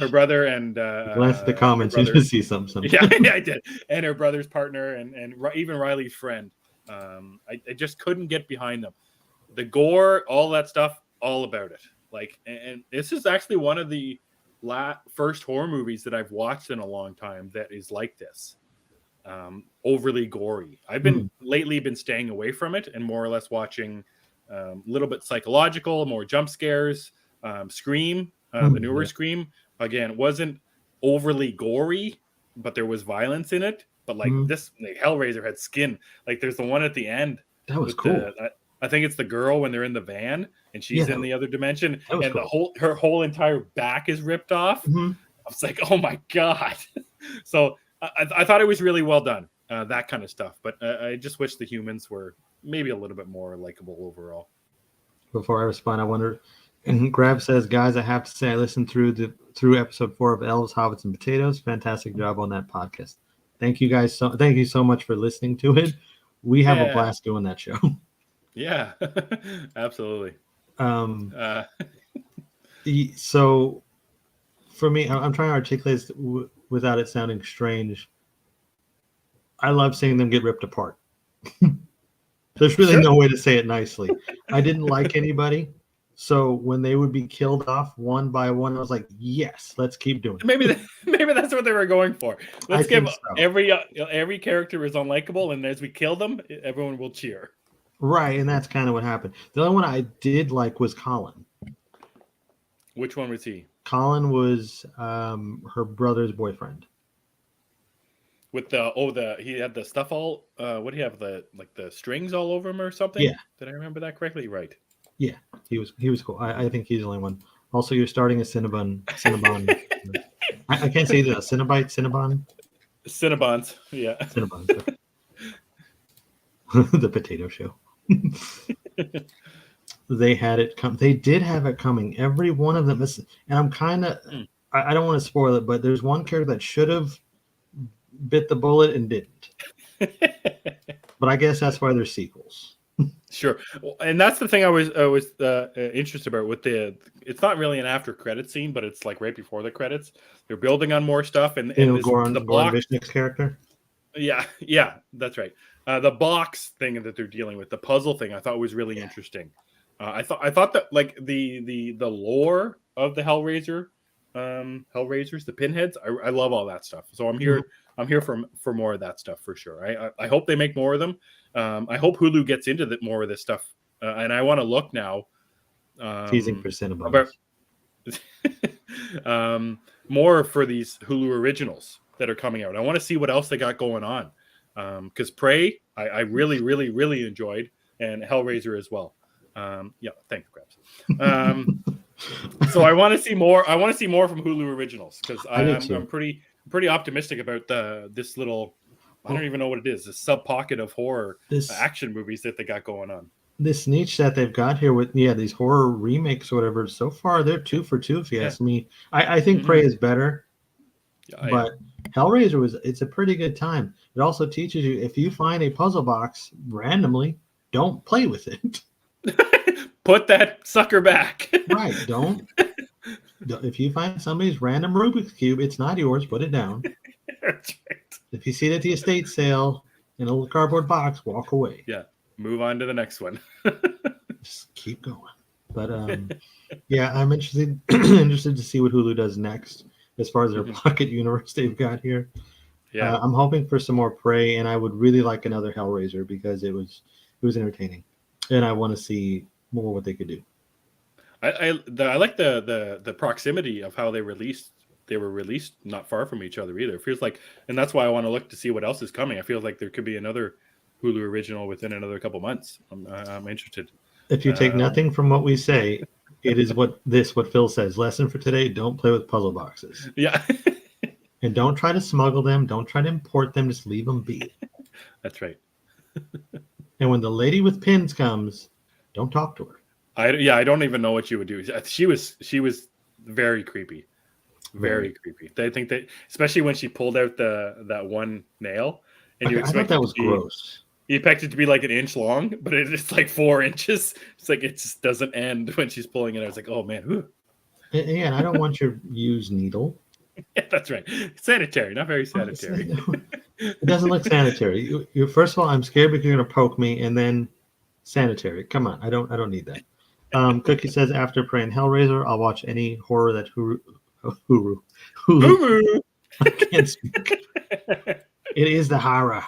brother and glance at the comments, you should see something. Yeah, I did. And her brother's partner and even Riley's friend. I just couldn't get behind them. The gore, all that stuff, all about it. Like, and this is actually one of the first horror movies that I've watched in a long time that is like this. Overly gory. I've lately been staying away from it and more or less watching a little bit psychological, more jump scares. Scream, the newer Scream, again, wasn't overly gory, but there was violence in it. But like this, Hellraiser had skin. Like there's the one at the end. That was cool. I think it's the girl when they're in the van and she's in the other dimension, and cool. her whole entire back is ripped off. I was like, oh my god. So I thought it was really well done, that kind of stuff. But I just wish the humans were maybe a little bit more likable overall. Before I respond, I wonder. And Grab says, guys, I have to say I listened through episode 4 of Elves, Hobbits, and Potatoes. Fantastic job on that podcast. Thank you guys. Thank you so much for listening to it. We have a blast doing that show. Yeah, absolutely. So for me, I'm trying to articulate this without it sounding strange. I love seeing them get ripped apart. There's really no way to say it nicely. I didn't like anybody, So when they would be killed off one by one, I was like, yes, let's keep doing it. Maybe that's what they were going for. Let's I give think so. every character is unlikable, and as we kill them, everyone will cheer. Right, and that's kind of what happened. The only one I did like was Colin. Which one was he? Colin was her brother's boyfriend. With he had the stuff all what do you have, the strings all over him or something? Yeah. Did I remember that correctly? Right. Yeah, he was cool. I think he's the only one. Also, you're starting a Cinnabon. I can't say that. Cinnabon. Cinnabons. Yeah. Cinnabon. The potato show. They had it come. They did have it coming. Every one of them. And I'm kind of. I don't want to spoil it, but there's one character that should have bit the bullet and didn't. But I guess that's why there's sequels. Sure, and that's the thing I was interested about with it's not really an after credit scene, but it's like right before the credits. They're building on more stuff, and Goran Vishnick's character. Yeah, that's right. The box thing that they're dealing with, the puzzle thing, I thought was really interesting. I thought that like the lore of the Hellraisers, the Pinheads. I love all that stuff. So I'm here. I'm here for more of that stuff for sure. I hope they make more of them. I hope Hulu gets into more of this stuff, and I want to look now. Teasing for Cinnabons. More for these Hulu originals that are coming out. I want to see what else they got going on. Because Prey, I really, really, really enjoyed, and Hellraiser as well. Yeah, thanks, Krabs. So I want to see more. I want to see more from Hulu originals because I'm pretty optimistic about this little. I don't even know what it is. This sub pocket of horror action movies that they got going on. This niche that they've got here with these horror remakes or whatever. So far, they're 2 for 2. If you ask me, I think Prey is better, but Hellraiser it's a pretty good time. It also teaches you if you find a puzzle box randomly, don't play with it. Put that sucker back. Right. Don't. If you find somebody's random Rubik's Cube, it's not yours. Put it down. That's right. If you see it at the estate sale in a little cardboard box, walk away. Yeah. Move on to the next one. Just keep going. But yeah, I'm interested to see what Hulu does next as far as their pocket universe they've got here. Yeah. I'm hoping for some more Prey, and I would really like another Hellraiser because it was entertaining, and I want to see more what they could do. I like the proximity of how they were released not far from each other either. It feels like, and that's why I want to look to see what else is coming. I feel like there could be another Hulu original within another couple months. I'm interested. If you take nothing from what we say, it is what Phil says. Lesson for today: don't play with puzzle boxes. Yeah. And don't try to smuggle them. Don't try to import them. Just leave them be. That's right. And when the lady with pins comes, don't talk to her. I don't even know what you would do. She was very creepy. Very creepy. I think that, especially when she pulled out that one nail, and I thought that was gross. You expect it to be like an inch long, but it's like 4 inches. It's like it just doesn't end when she's pulling it. I was like, oh man. Whew. And I don't want your used needle. Yeah, that's right. Sanitary, not very sanitary. It doesn't look sanitary. You first of all, I'm scared because you're gonna poke me, and then sanitary. Come on, I don't need that. Cookie says after Prey and Hellraiser, I'll watch any horror that Hulu. I can't speak. It is the horror.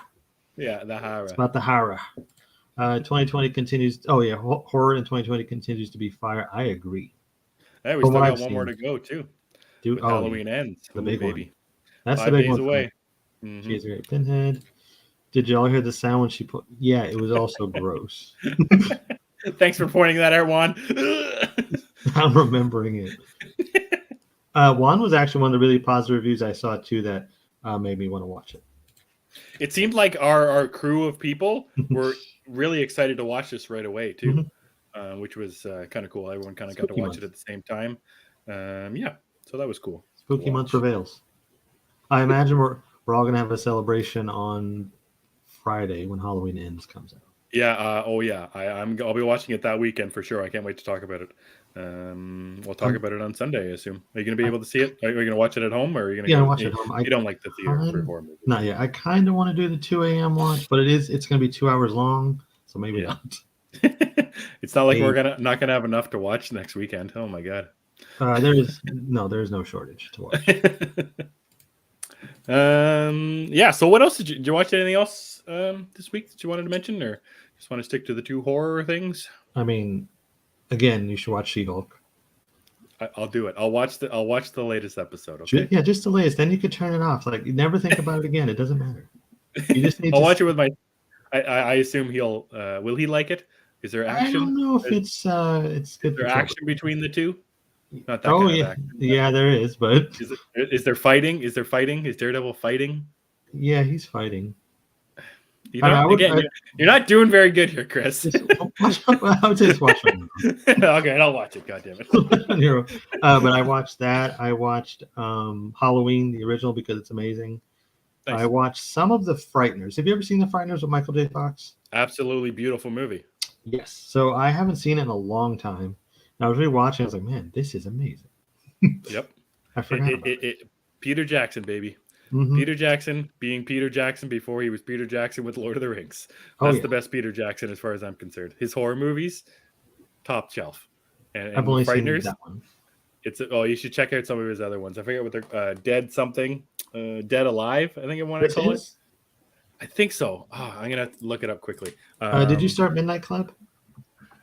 Yeah, the horror. It's about the horror. 2020 continues. Oh yeah, horror in 2020 continues to be fire. I agree. Hey, we still got one more to go too. Halloween ends. The big baby. One. That's 5 the big days one. Away. She's a great Pinhead. Did y'all hear the sound when she put? Yeah, it was also gross. Thanks for pointing that out, Juan. I'm remembering it. Juan was actually one of the really positive reviews I saw too that made me want to watch it. It seemed like our crew of people were really excited to watch this right away too, which was kind of cool. Everyone kind of got to watch it at the same time. Yeah, so that was cool. Spooky month prevails. I imagine we're all gonna have a celebration on Friday when Halloween Ends comes out. Yeah. I'll be watching it that weekend for sure. I can't wait to talk about it. We'll talk about it on Sunday, I assume. Are you going to be able to see it? Are you going to watch it at home, or are you going to watch it at home? You don't like the theater for horror movies? Not yet. I kind of want to do the 2 a.m. watch, but it's going to be 2 hours long, so maybe not. It's not like we're not gonna have enough to watch next weekend. Oh my god. There is no shortage to watch. Yeah. So what else did you watch? Anything else this week that you wanted to mention, or just want to stick to the 2 horror things? I mean, again, you should watch She-Hulk. I'll do it. I'll watch the latest episode. Okay. Yeah, just the latest. Then you could turn it off. Like, you never think about it again. It doesn't matter. You just need I'll to watch it with my. I assume he'll. Will he like it? Is there action? I don't know if it's good. Is there action between the two? Not that Oh kind yeah, of action. yeah, there is. But is there fighting? Is Daredevil fighting? Yeah, he's fighting. You're not doing very good here, Chris. I would say just watch it. Okay, I'll watch it. God damn it. But I watched that. I watched Halloween, the original, because it's amazing. Nice. I watched some of The Frighteners. Have you ever seen The Frighteners with Michael J. Fox? Absolutely beautiful movie. Yes. So I haven't seen it in a long time. And I was rewatching. I was like, man, this is amazing. Yep. I forgot Peter Jackson, baby. Mm-hmm. Peter Jackson being Peter Jackson before he was Peter Jackson with Lord of the Rings. That's the best Peter Jackson as far as I'm concerned. His horror movies, top shelf. And I've only seen that one. You should check out some of his other ones. I forget what they're Dead something. Dead Alive, I think I want to call it. I think so. Oh, I'm gonna look it up quickly. Did you start Midnight Club?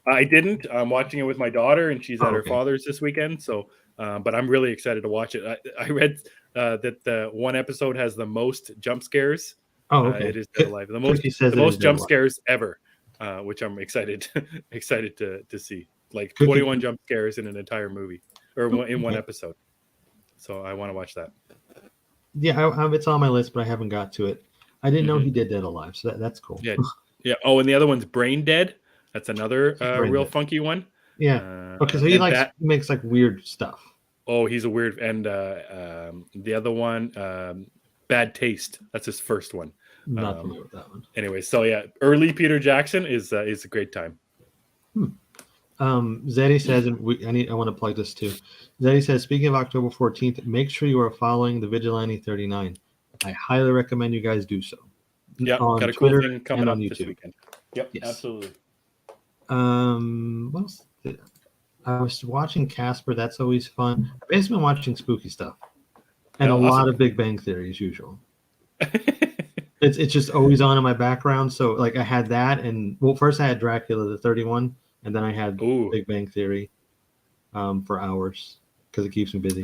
I didn't. I'm watching it with my daughter, and she's at her father's this weekend. So, but I'm really excited to watch it. I read that the one episode has the most jump scares. Oh, okay. It is Dead Alive. The most jump scares ever, which I'm excited to see. Like 21 jump scares in an entire movie or in one episode. So I want to watch that. Yeah, it's on my list, but I haven't got to it. I didn't know he did Dead Alive, so that's cool. Yeah, yeah. Oh, and the other one's Brain Dead. That's another real funky one. Yeah. Okay, so he makes like weird stuff. Oh, he's a weird. And the other one, Bad Taste. That's his first one. Not familiar with that one. Anyway, so yeah, early Peter Jackson is a great time. Zeddy says, and I want to plug this too. Zeddy says, speaking of October 14th, make sure you are following the Vigilante 39. I highly recommend you guys do so. Yeah, got a cool thing coming up this weekend. Yep, yes. Absolutely. What else? I was watching Casper. That's always fun. I've basically been watching spooky stuff and lot of Big Bang Theory as usual. It's just always on in my background. So like I had that, and first I had Dracula the 31, and then I had Big Bang Theory for hours because it keeps me busy.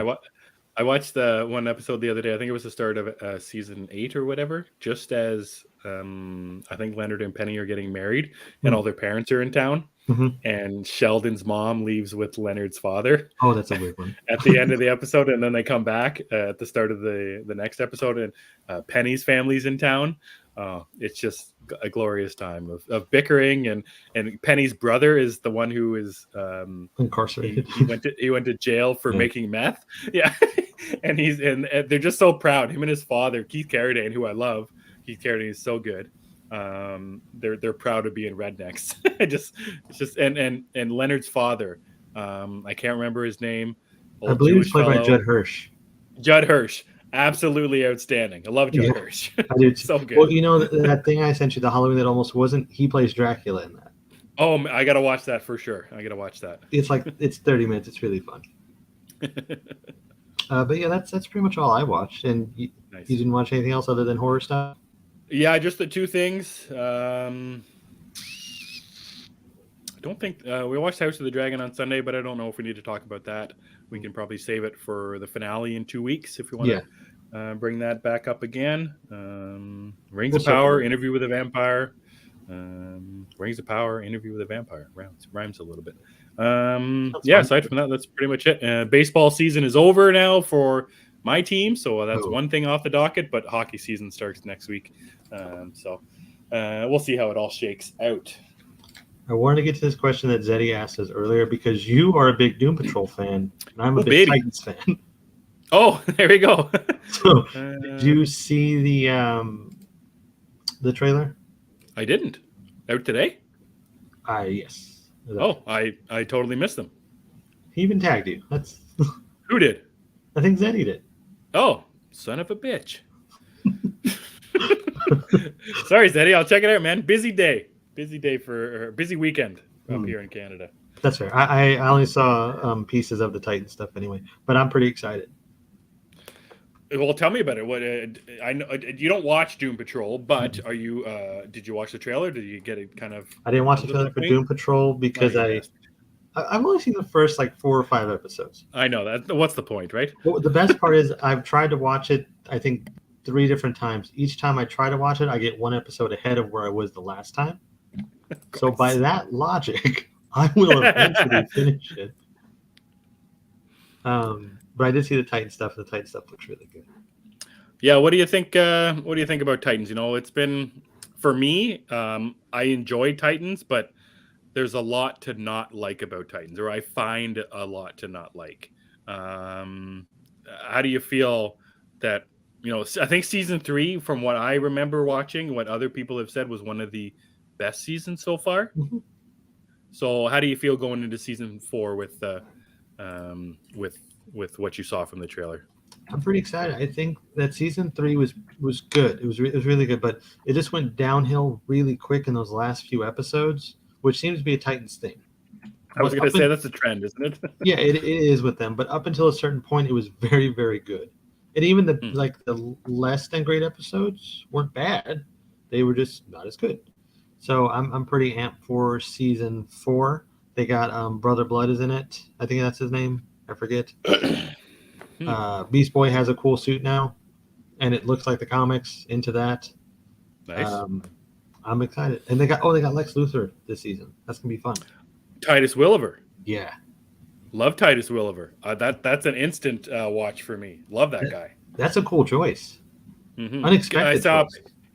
I watched the one episode the other day. I think it was the start of season 8 or whatever, just as I think Leonard and Penny are getting married and all their parents are in town. Mm-hmm. And Sheldon's mom leaves with Leonard's father. Oh, that's a weird one. At the end of the episode, and then they come back at the start of the next episode, and Penny's family's in town. It's just a glorious time of bickering, and Penny's brother is the one who is incarcerated. He went to jail for making meth. Yeah, and they're just so proud. Him and his father, Keith Carradine, who I love. Keith Carradine is so good. They're proud of being rednecks. and Leonard's father, I can't remember his name. I believe it's played by Judd Hirsch. Judd Hirsch, absolutely outstanding. I love Judd Hirsch. I do. So good. Well, that thing I sent you, the Halloween that almost wasn't. He plays Dracula in that. Oh, I gotta watch that for sure. I gotta watch that. It's 30 minutes. It's really fun. But yeah, that's pretty much all I watched. And you didn't watch anything else other than horror stuff? Yeah, just the two things. I don't think we watched House of the Dragon on Sunday, but I don't know if we need to talk about that. We can probably save it for the finale in 2 weeks if we want to bring that back up again. Rings of Power, Interview with a Vampire. Rings of Power, Interview with a Vampire. Rhymes a little bit. Aside from that, that's pretty much it. Baseball season is over now for my team, so that's one thing off the docket, but hockey season starts next week. We'll see how it all shakes out. I wanted to get to this question that Zeddy asked us earlier because you are a big Doom Patrol fan, and I'm a big Titans fan. Oh, there we go. So, did you see the trailer? I didn't. Out today? Yes. I totally missed them. He even tagged you. That's Who did? I think Zeddy did. Oh, son of a bitch. Sorry, Zeddy. I'll check it out, man. Busy day for busy weekend. up here in Canada. That's fair. I only saw pieces of the Titan stuff anyway, but I'm pretty excited. Well, tell me about it. What I know you don't watch Doom Patrol, but are you? Did you watch the trailer? Did you get it kind of? I didn't watch the trailer for Doom Patrol because I've only seen the first like 4 or 5 episodes. I know that. What's the point, right? Well, the best part is I've tried to watch it, I think 3 different times. Each time I try to watch it, I get 1 episode ahead of where I was the last time. So by that logic, I will eventually finish it. But I did see the Titan stuff. The Titan stuff looks really good. Yeah, what do you think? What do you think about Titans? You know, it's been for me. I enjoy Titans, but there's a lot to not like about Titans, or I find a lot to not like. How do you feel that? You know, I think season 3, from what I remember watching, what other people have said was one of the best seasons so far. Mm-hmm. So, how do you feel going into season 4 with what you saw from the trailer? I'm pretty excited. I think that season 3 was good. It was really good, but it just went downhill really quick in those last few episodes, which seems to be a Titans thing. I was going to say that's a trend, isn't it? Yeah, it is with them. But up until a certain point, it was very, very good. And even the less than great episodes weren't bad. They were just not as good. So I'm pretty amped for season 4. They got Brother Blood is in it. I think that's his name. I forget. Beast Boy has a cool suit now, and it looks like the comics. Into that. Nice. I'm excited. And they got Lex Luthor this season. That's gonna be fun. Titus Welliver. Yeah. Love Titus Welliver. That's an instant watch for me. Love that guy. That's a cool choice. Mm-hmm. Unexpected.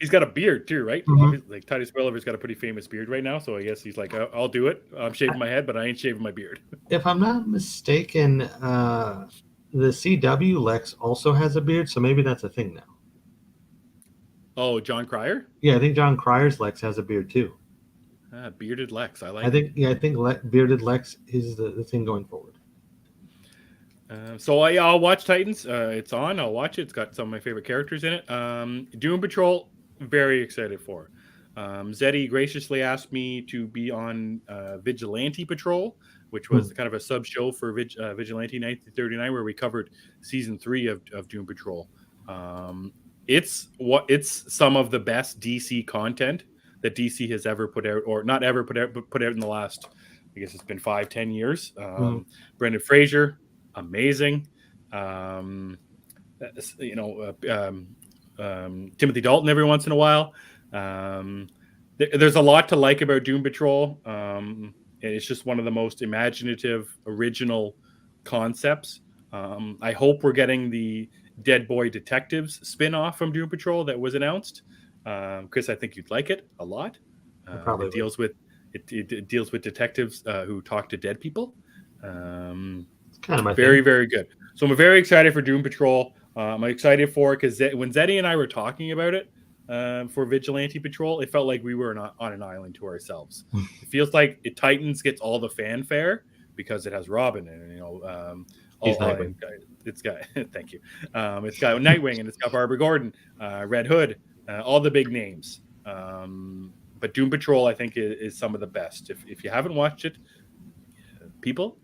He's got a beard too, right? Mm-hmm. Like Titus Welliver's got a pretty famous beard right now, so I guess he's like, I'll do it. I'm shaving my head, but I ain't shaving my beard. If I'm not mistaken, the CW Lex also has a beard, so maybe that's a thing now. Oh, John Cryer? Yeah, I think John Cryer's Lex has a beard too. Bearded Lex, I like. I think bearded Lex is the thing going forward. So I'll watch Titans. It's on. I'll watch it. It's got some of my favorite characters in it. Doom Patrol, very excited for. Zeddy graciously asked me to be on Vigilante Patrol, which was kind of a sub show for Vigilante 1939, where we covered season 3 of Doom Patrol. It's some of the best DC content that DC has ever put out, or not ever put out, but put out in the last, I guess it's been 5-10 years. Brendan Fraser, amazing. Timothy Dalton every once in a while. There's a lot to like about Doom Patrol. It's just one of the most imaginative, original concepts. I hope we're getting the Dead Boy Detectives spin-off from Doom Patrol that was announced. Chris, I think you'd like it a lot. It deals with detectives who talk to dead people. It's kind of my very, thing. very good. So I'm very excited for Doom Patrol. I'm excited for it because when Zeddy and I were talking about it for Vigilante Patrol, it felt like we were not on an island to ourselves. It feels like Titans gets all the fanfare because it has Robin and it's got thank you. It's got Nightwing and it's got Barbara Gordon, Red Hood, all the big names. But Doom Patrol, I think, is some of the best. If you haven't watched it, people,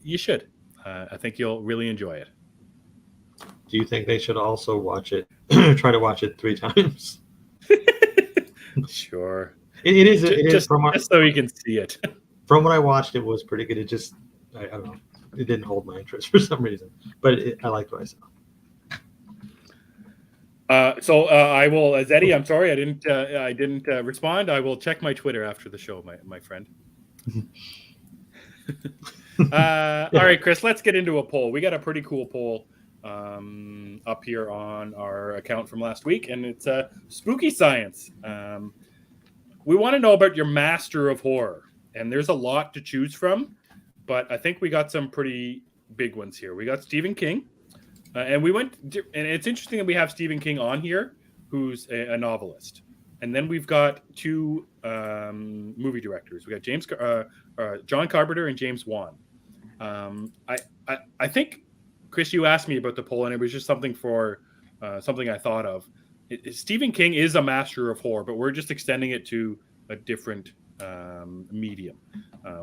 you should. I think you'll really enjoy it. Do you think they should also watch it? Try to watch it 3 times. Sure. It is just so you can see it. From what I watched, it was pretty good. It just, I don't know, it didn't hold my interest for some reason. But I liked what I saw. So I will, Zeddy, I'm sorry I didn't respond. I will check my Twitter after the show, my friend. All right, Chris, let's get into a poll. We got a pretty cool poll up here on our account from last week, and it's spooky science. We want to know about your master of horror, and there's a lot to choose from, but I think we got some pretty big ones here. We got Stephen King, and it's interesting that we have Stephen King on here, who's a novelist, and then we've got 2 movie directors. We got John Carpenter and James Wan. I think, Chris, you asked me about the poll, and it was just something I thought of. Stephen King is a master of horror, but we're just extending it to a different medium,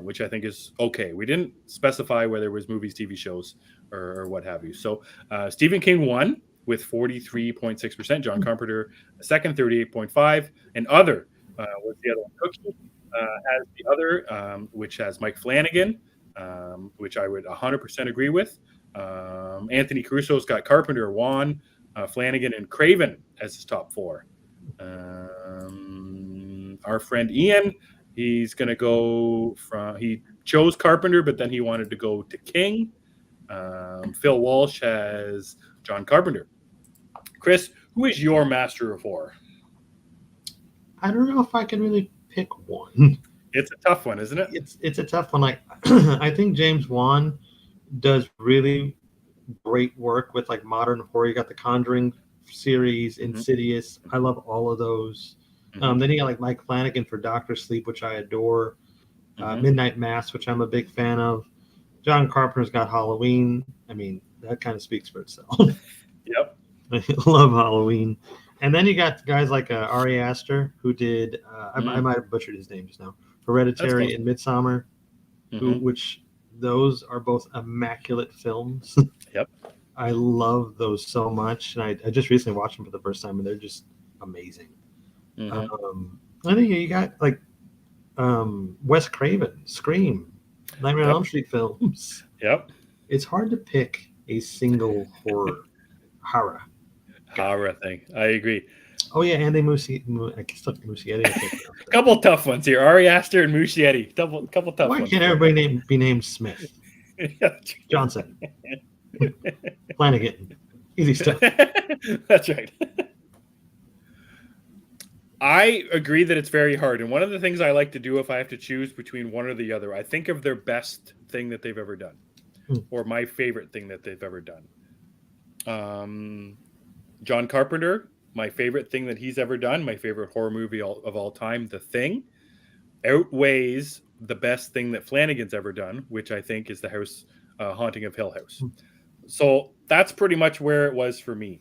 which I think is okay. We didn't specify whether it was movies, TV shows, or what have you. So Stephen King won with 43.6%. John Carpenter second, 38.5%. And other was the other one. Cookie has the other, which has Mike Flanagan, which I would 100% agree with. Anthony Caruso's got Carpenter, Wan, Flanagan, and Craven as his top four. Our friend Ian, he's going to go he chose Carpenter, but then he wanted to go to King. Phil Walsh has John Carpenter. Chris, who is your master of horror? I don't know if I can really pick one. It's a tough one, isn't it? It's a tough one. Like I think James Wan does really great work with like modern horror. You got the Conjuring series, Insidious. I love all of those. Then you got like Mike Flanagan for Doctor Sleep, which I adore. Midnight Mass, which I'm a big fan of. John Carpenter's got Halloween. I mean, that kind of speaks for itself. Yep. I love Halloween. And then you got guys like Ari Aster, who did, I might have butchered his name just now, Hereditary and Midsommar, which those are both immaculate films. Yep. I love those so much. And I just recently watched them for the first time, and they're just amazing. I think you got like Wes Craven, Scream, Nightmare on Elm Street films. Yep. It's hard to pick a single horror thing. I agree. Oh yeah, Andy Muschietti. A couple tough ones here. Ari Aster and Muschietti. Couple tough ones. Why can't everybody be named Smith? Johnson. Flanagan. Easy stuff. That's right. I agree that it's very hard. And one of the things I like to do if I have to choose between one or the other, I think of their best thing that they've ever done or my favorite thing that they've ever done. John Carpenter, my favorite thing that he's ever done, my favorite horror movie of all time, The Thing, outweighs the best thing that Flanagan's ever done, which I think is The House, Haunting of Hill House. So that's pretty much where it was for me.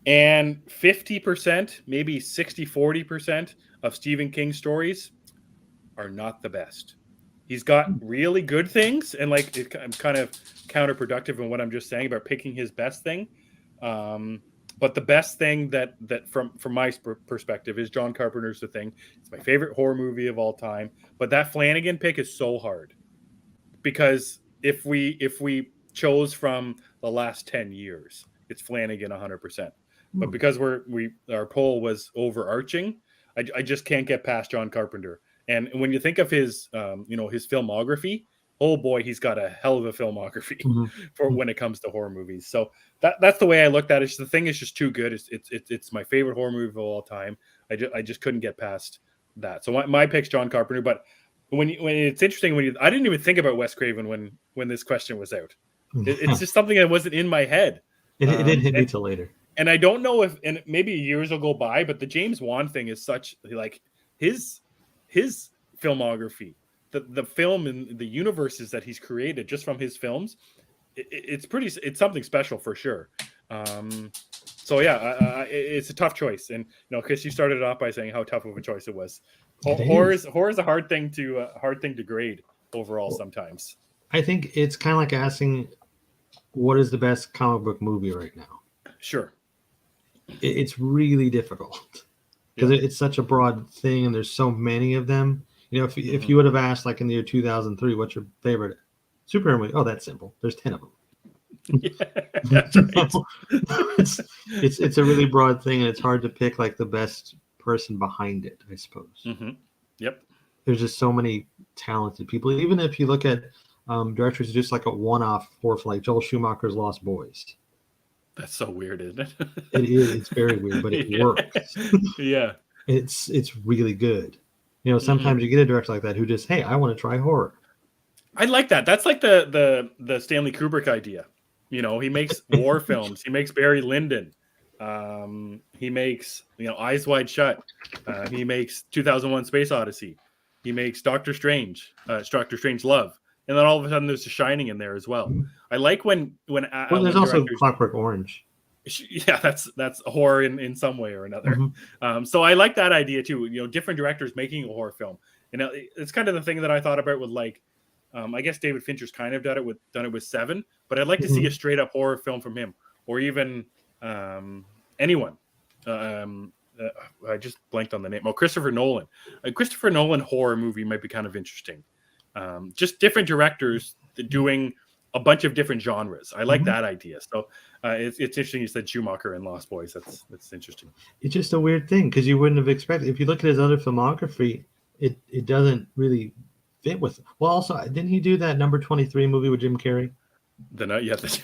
And 50%, maybe 40% of Stephen King stories are not the best. He's got really good things, and like I'm kind of counterproductive in what I'm just saying about picking his best thing. But the best thing that from my perspective is John Carpenter's The Thing. It's my favorite horror movie of all time. But that Flanagan pick is so hard because if we chose from the last 10 years, it's Flanagan 100%. But because our poll was overarching, I just can't get past John Carpenter. And when you think of his his filmography, oh boy, he's got a hell of a filmography for when it comes to horror movies. So that's the way I looked at it. The Thing is just too good. It's my favorite horror movie of all time. I just couldn't get past that. So my pick's John Carpenter. But when it's interesting I didn't even think about Wes Craven when this question was out. It's just something that wasn't in my head. It didn't hit me till later. And I don't know and maybe years will go by, but the James Wan thing is such like his filmography, the film and the universes that he's created just from his films, it's something special for sure. So yeah, it's a tough choice. And Chris, you started off by saying how tough of a choice it was. Horror is a hard thing to grade overall sometimes. I think it's kind of like asking what is the best comic book movie right now. Sure. It's really difficult because it's such a broad thing and there's so many of them. If you would have asked like in the year 2003, what's your favorite superhero movie? Oh, that's simple. There's 10 of them. Yeah, that's right. it's a really broad thing and it's hard to pick like the best person behind it, I suppose. Yep. There's just so many talented people. Even if you look at directors who just like a one-off for like Joel Schumacher's Lost Boys. That's so weird, isn't it? It is. It's very weird, but it works. Yeah. It's really good. Sometimes you get a director like that who just, hey, I want to try horror. I like that. That's like the Stanley Kubrick idea. He makes war films. He makes Barry Lyndon. He makes Eyes Wide Shut. He makes 2001: Space Odyssey. He makes Doctor Strange Love. And then all of a sudden, there's The Shining in there as well. I like when there's also Clockwork Orange. Yeah, that's horror in some way or another. Mm-hmm. So I like that idea too. Different directors making a horror film. It's kind of the thing that I thought about with like, I guess David Fincher's kind of done it with Seven, but I'd like to see a straight up horror film from him, or even anyone. I just blanked on the name. Oh, Christopher Nolan. A Christopher Nolan horror movie might be kind of interesting. Just different directors doing a bunch of different genres. I like that idea. So it's interesting you said Schumacher and Lost Boys. That's interesting. It's just a weird thing because you wouldn't have expected. If you look at his other filmography, it doesn't really fit with. Well, also, didn't he do that number 23 movie with Jim Carrey? Yes.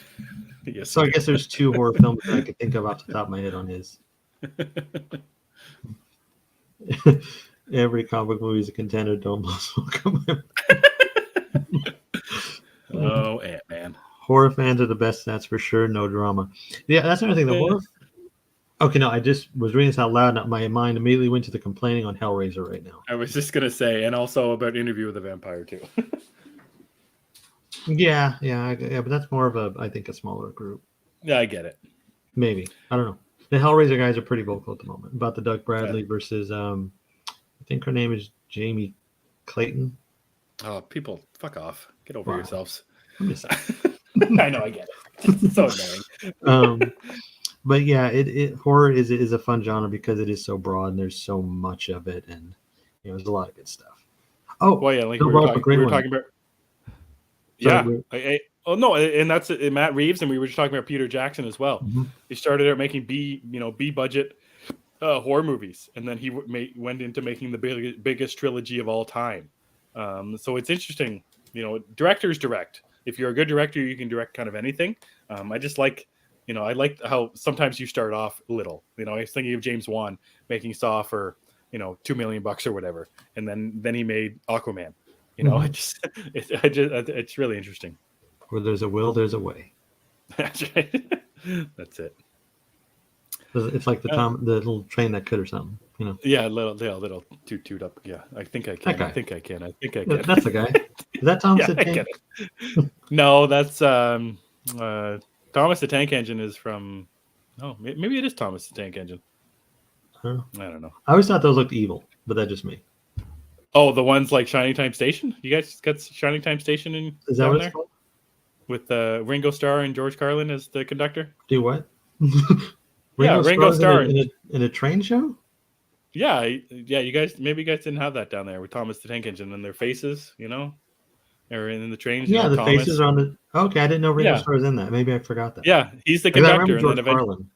So I guess there's 2 horror films that I could think of off the top of my head on his. Every comic movie is a contender. Don't come in. Oh, Ant-Man. Horror fans are the best, that's for sure. No drama. Yeah, that's another thing. The horror. Okay, no, I just was reading this out loud, and my mind immediately went to the complaining on Hellraiser right now. I was just gonna say, and also about Interview with the Vampire too. Yeah, but that's more of I think a smaller group. Yeah, I get it. Maybe, I don't know. The Hellraiser guys are pretty vocal at the moment about the Doug Bradley versus I think her name is Jamie Clayton. Oh, people, fuck off! Get over yourselves. I'm just I know, I get it. It's so annoying. But yeah, horror is a fun genre because it is so broad and there's so much of it, and there's a lot of good stuff. Oh, well, yeah, like we were talking about. Yeah. No, and that's Matt Reeves, and we were just talking about Peter Jackson as well. Mm-hmm. He started out making B budget horror movies, and then he went into making the biggest trilogy of all time. So it's interesting. Directors direct. If you're a good director, you can direct kind of anything. I just like, I like how sometimes you start off little. I was thinking of James Wan making Saw for $2 million or whatever, and then he made Aquaman. It's really interesting. Where there's a will, there's a way. That's right. That's it. It's like the little train that could or something, Yeah, little toot up. Yeah, I think I can. I think I can. That's the guy. Is that Thomas the Tank? I get it. No, that's Thomas the Tank Engine is from. Oh, maybe it is Thomas the Tank Engine. I don't know. I always thought those looked evil, but that's just me. Oh, the ones like Shining Time Station. You guys got Shining Time Station in? Is that what it's called? With Ringo Starr and George Carlin as the conductor. Do what? Ringo Starr in a train show. Yeah. You guys didn't have that down there with Thomas the Tank Engine and their faces, or in the trains. Yeah, the Thomas. Faces are on the. Okay, I didn't know Ringo Starr was in that. Maybe I forgot that. Yeah, he's the conductor, and then Carlin.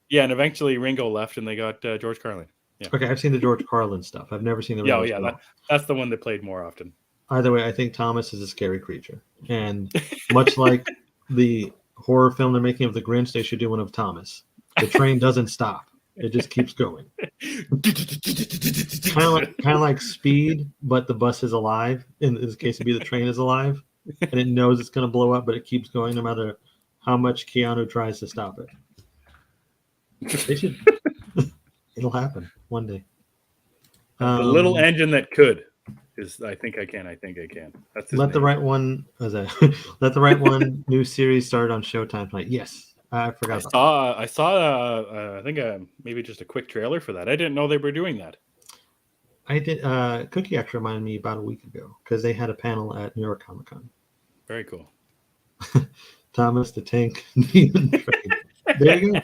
Yeah, and eventually Ringo left, and they got George Carlin. Yeah. Okay, I've seen the George Carlin stuff. I've never seen the Ringo Starr. That's the one that played more often. Either way, I think Thomas is a scary creature, and much like the horror film they're making of the Grinch, they should do one of Thomas. The train doesn't stop; it just keeps going. kind of like Speed, but the bus is alive. In this case, it'd be the train is alive, and it knows it's going to blow up, but it keeps going no matter how much Keanu tries to stop it. They should. It'll happen one day. The little engine that could is. I think I can. That's let the right one. Let the right one. New series started on Showtime tonight. Yes, I forgot. I saw. I think maybe just a quick trailer for that. I didn't know they were doing that. I did. Cookie actually reminded me about a week ago because they had a panel at New York Comic Con. Very cool. Thomas the Tank Demon Train. There you go.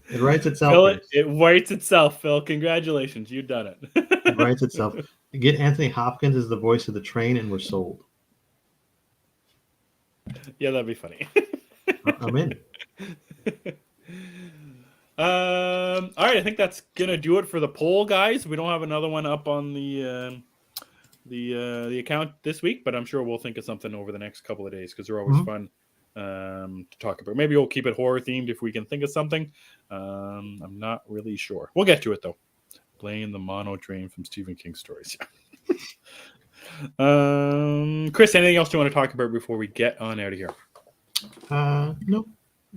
It writes itself. Phil, it writes itself, Phil. Congratulations. You've done it. It writes itself. Get Anthony Hopkins as the voice of the train and we're sold. Yeah, that'd be funny. I'm in. All right, I think that's gonna do it for the poll, guys. We don't have another one up on the account this week, but I'm sure we'll think of something over the next couple of days because they're always fun to talk about. Maybe we'll keep it horror themed if we can think of something. I'm not really sure. We'll get to it though. Playing the mono train from Stephen King stories. Chris, anything else you want to talk about before we get on out of here? Nope.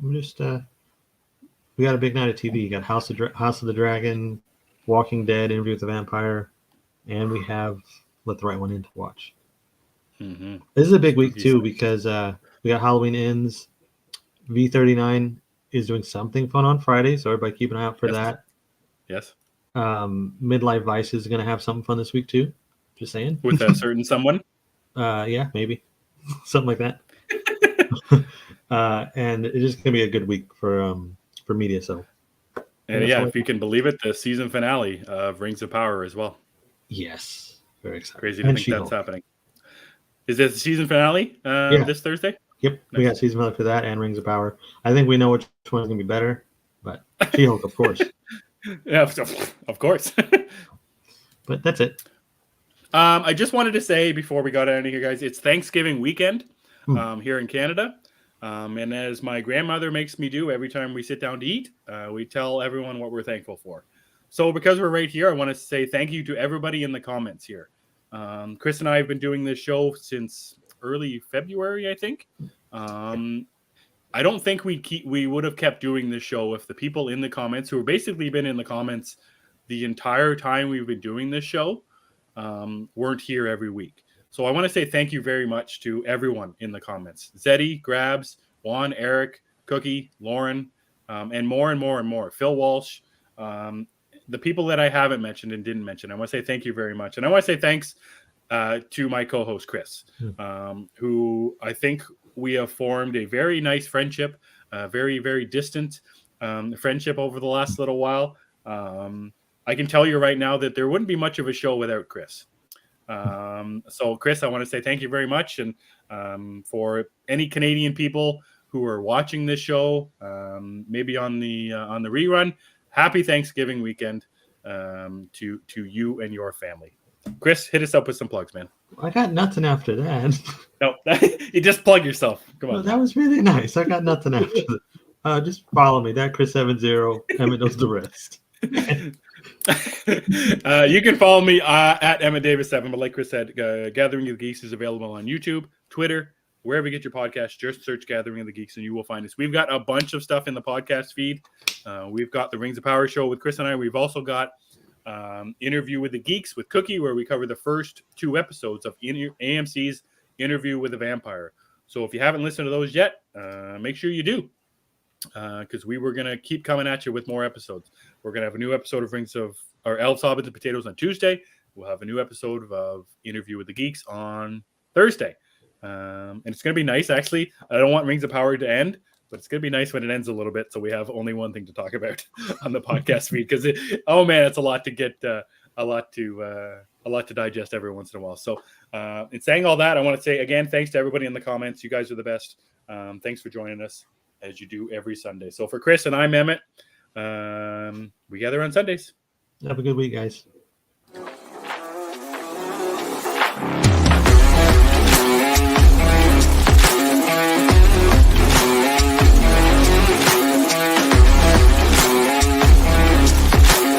I'm just we got a big night of TV. You got House of the Dragon, Walking Dead, Interview with the Vampire, and we have Let the Right One In to watch. This is a big week too because we got Halloween Ends, V39 is doing something fun on Friday, so everybody keep an eye out for Yes. that. Yes. Midlife Vice is going to have something fun this week too. Just saying. With a certain someone. Yeah, maybe something like that. And it is going to be a good week for media. So, And yeah, if you can believe it, the season finale of Rings of Power as well. Yes, very excited. Crazy to and think She-Hulk. that's happening. Is this the season finale this Thursday? Yep, we got season finale for that and Rings of Power. I think we know which one's going to be better, but She-Hulk, of course. Yeah, of course. But that's it. I just wanted to say before we got out of here, guys, it's Thanksgiving weekend here in Canada. And as my grandmother makes me do every time we sit down to eat, we tell everyone what we're thankful for. So because we're right here, I want to say thank you to everybody in the comments here. Chris and I have been doing this show since early February, I think. I don't think we would have kept doing this show if the people in the comments, who have basically been in the comments the entire time we've been doing this show, weren't here every week. So I want to say thank you very much to everyone in the comments. Zeddy, Grabs, Juan, Eric, Cookie, Lauren, and more. Phil Walsh, the people that I haven't mentioned and didn't mention. I want to say thank you very much. And I want to say thanks to my co-host, Chris, who I think we have formed a very nice friendship, very, very distant friendship over the last little while. I can tell you right now that there wouldn't be much of a show without Chris. So Chris, I want to say thank you very much. And for any Canadian people who are watching this show, maybe on the rerun, happy Thanksgiving weekend to you and your family. Chris, hit us up with some plugs, man. I got nothing after that. No, you just plug yourself. Come on. No, that was really nice. I got nothing after that. Just follow me. That Chris70. Emmett knows the rest. You can follow me at Emmet Davis 7, but like Chris said, Gathering of Geeks is available on YouTube, Twitter, wherever you get your podcast. Just search Gathering of the Geeks and you will find us. We've got a bunch of stuff in the podcast feed. We've got the Rings of Power show with Chris and I. We've also got Interview with the Geeks with Cookie, where we cover the first 2 episodes of AMC's Interview with the Vampire. So if you haven't listened to those yet, make sure you do, because we were going to keep coming at you with more episodes. We're going to have a new episode of Elves, Hobbits, and Potatoes on Tuesday. We'll have a new episode of Interview with the Geeks on Thursday. And it's going to be nice, actually. I don't want Rings of Power to end, but it's going to be nice when it ends a little bit, so we have only one thing to talk about on the podcast feed, because it's a lot to get, a lot to digest every once in a while. So in saying all that, I want to say again, thanks to everybody in the comments. You guys are the best. Thanks for joining us as you do every Sunday. So for Chris and I'm Emmet, we gather on Sundays. Have a good week, guys.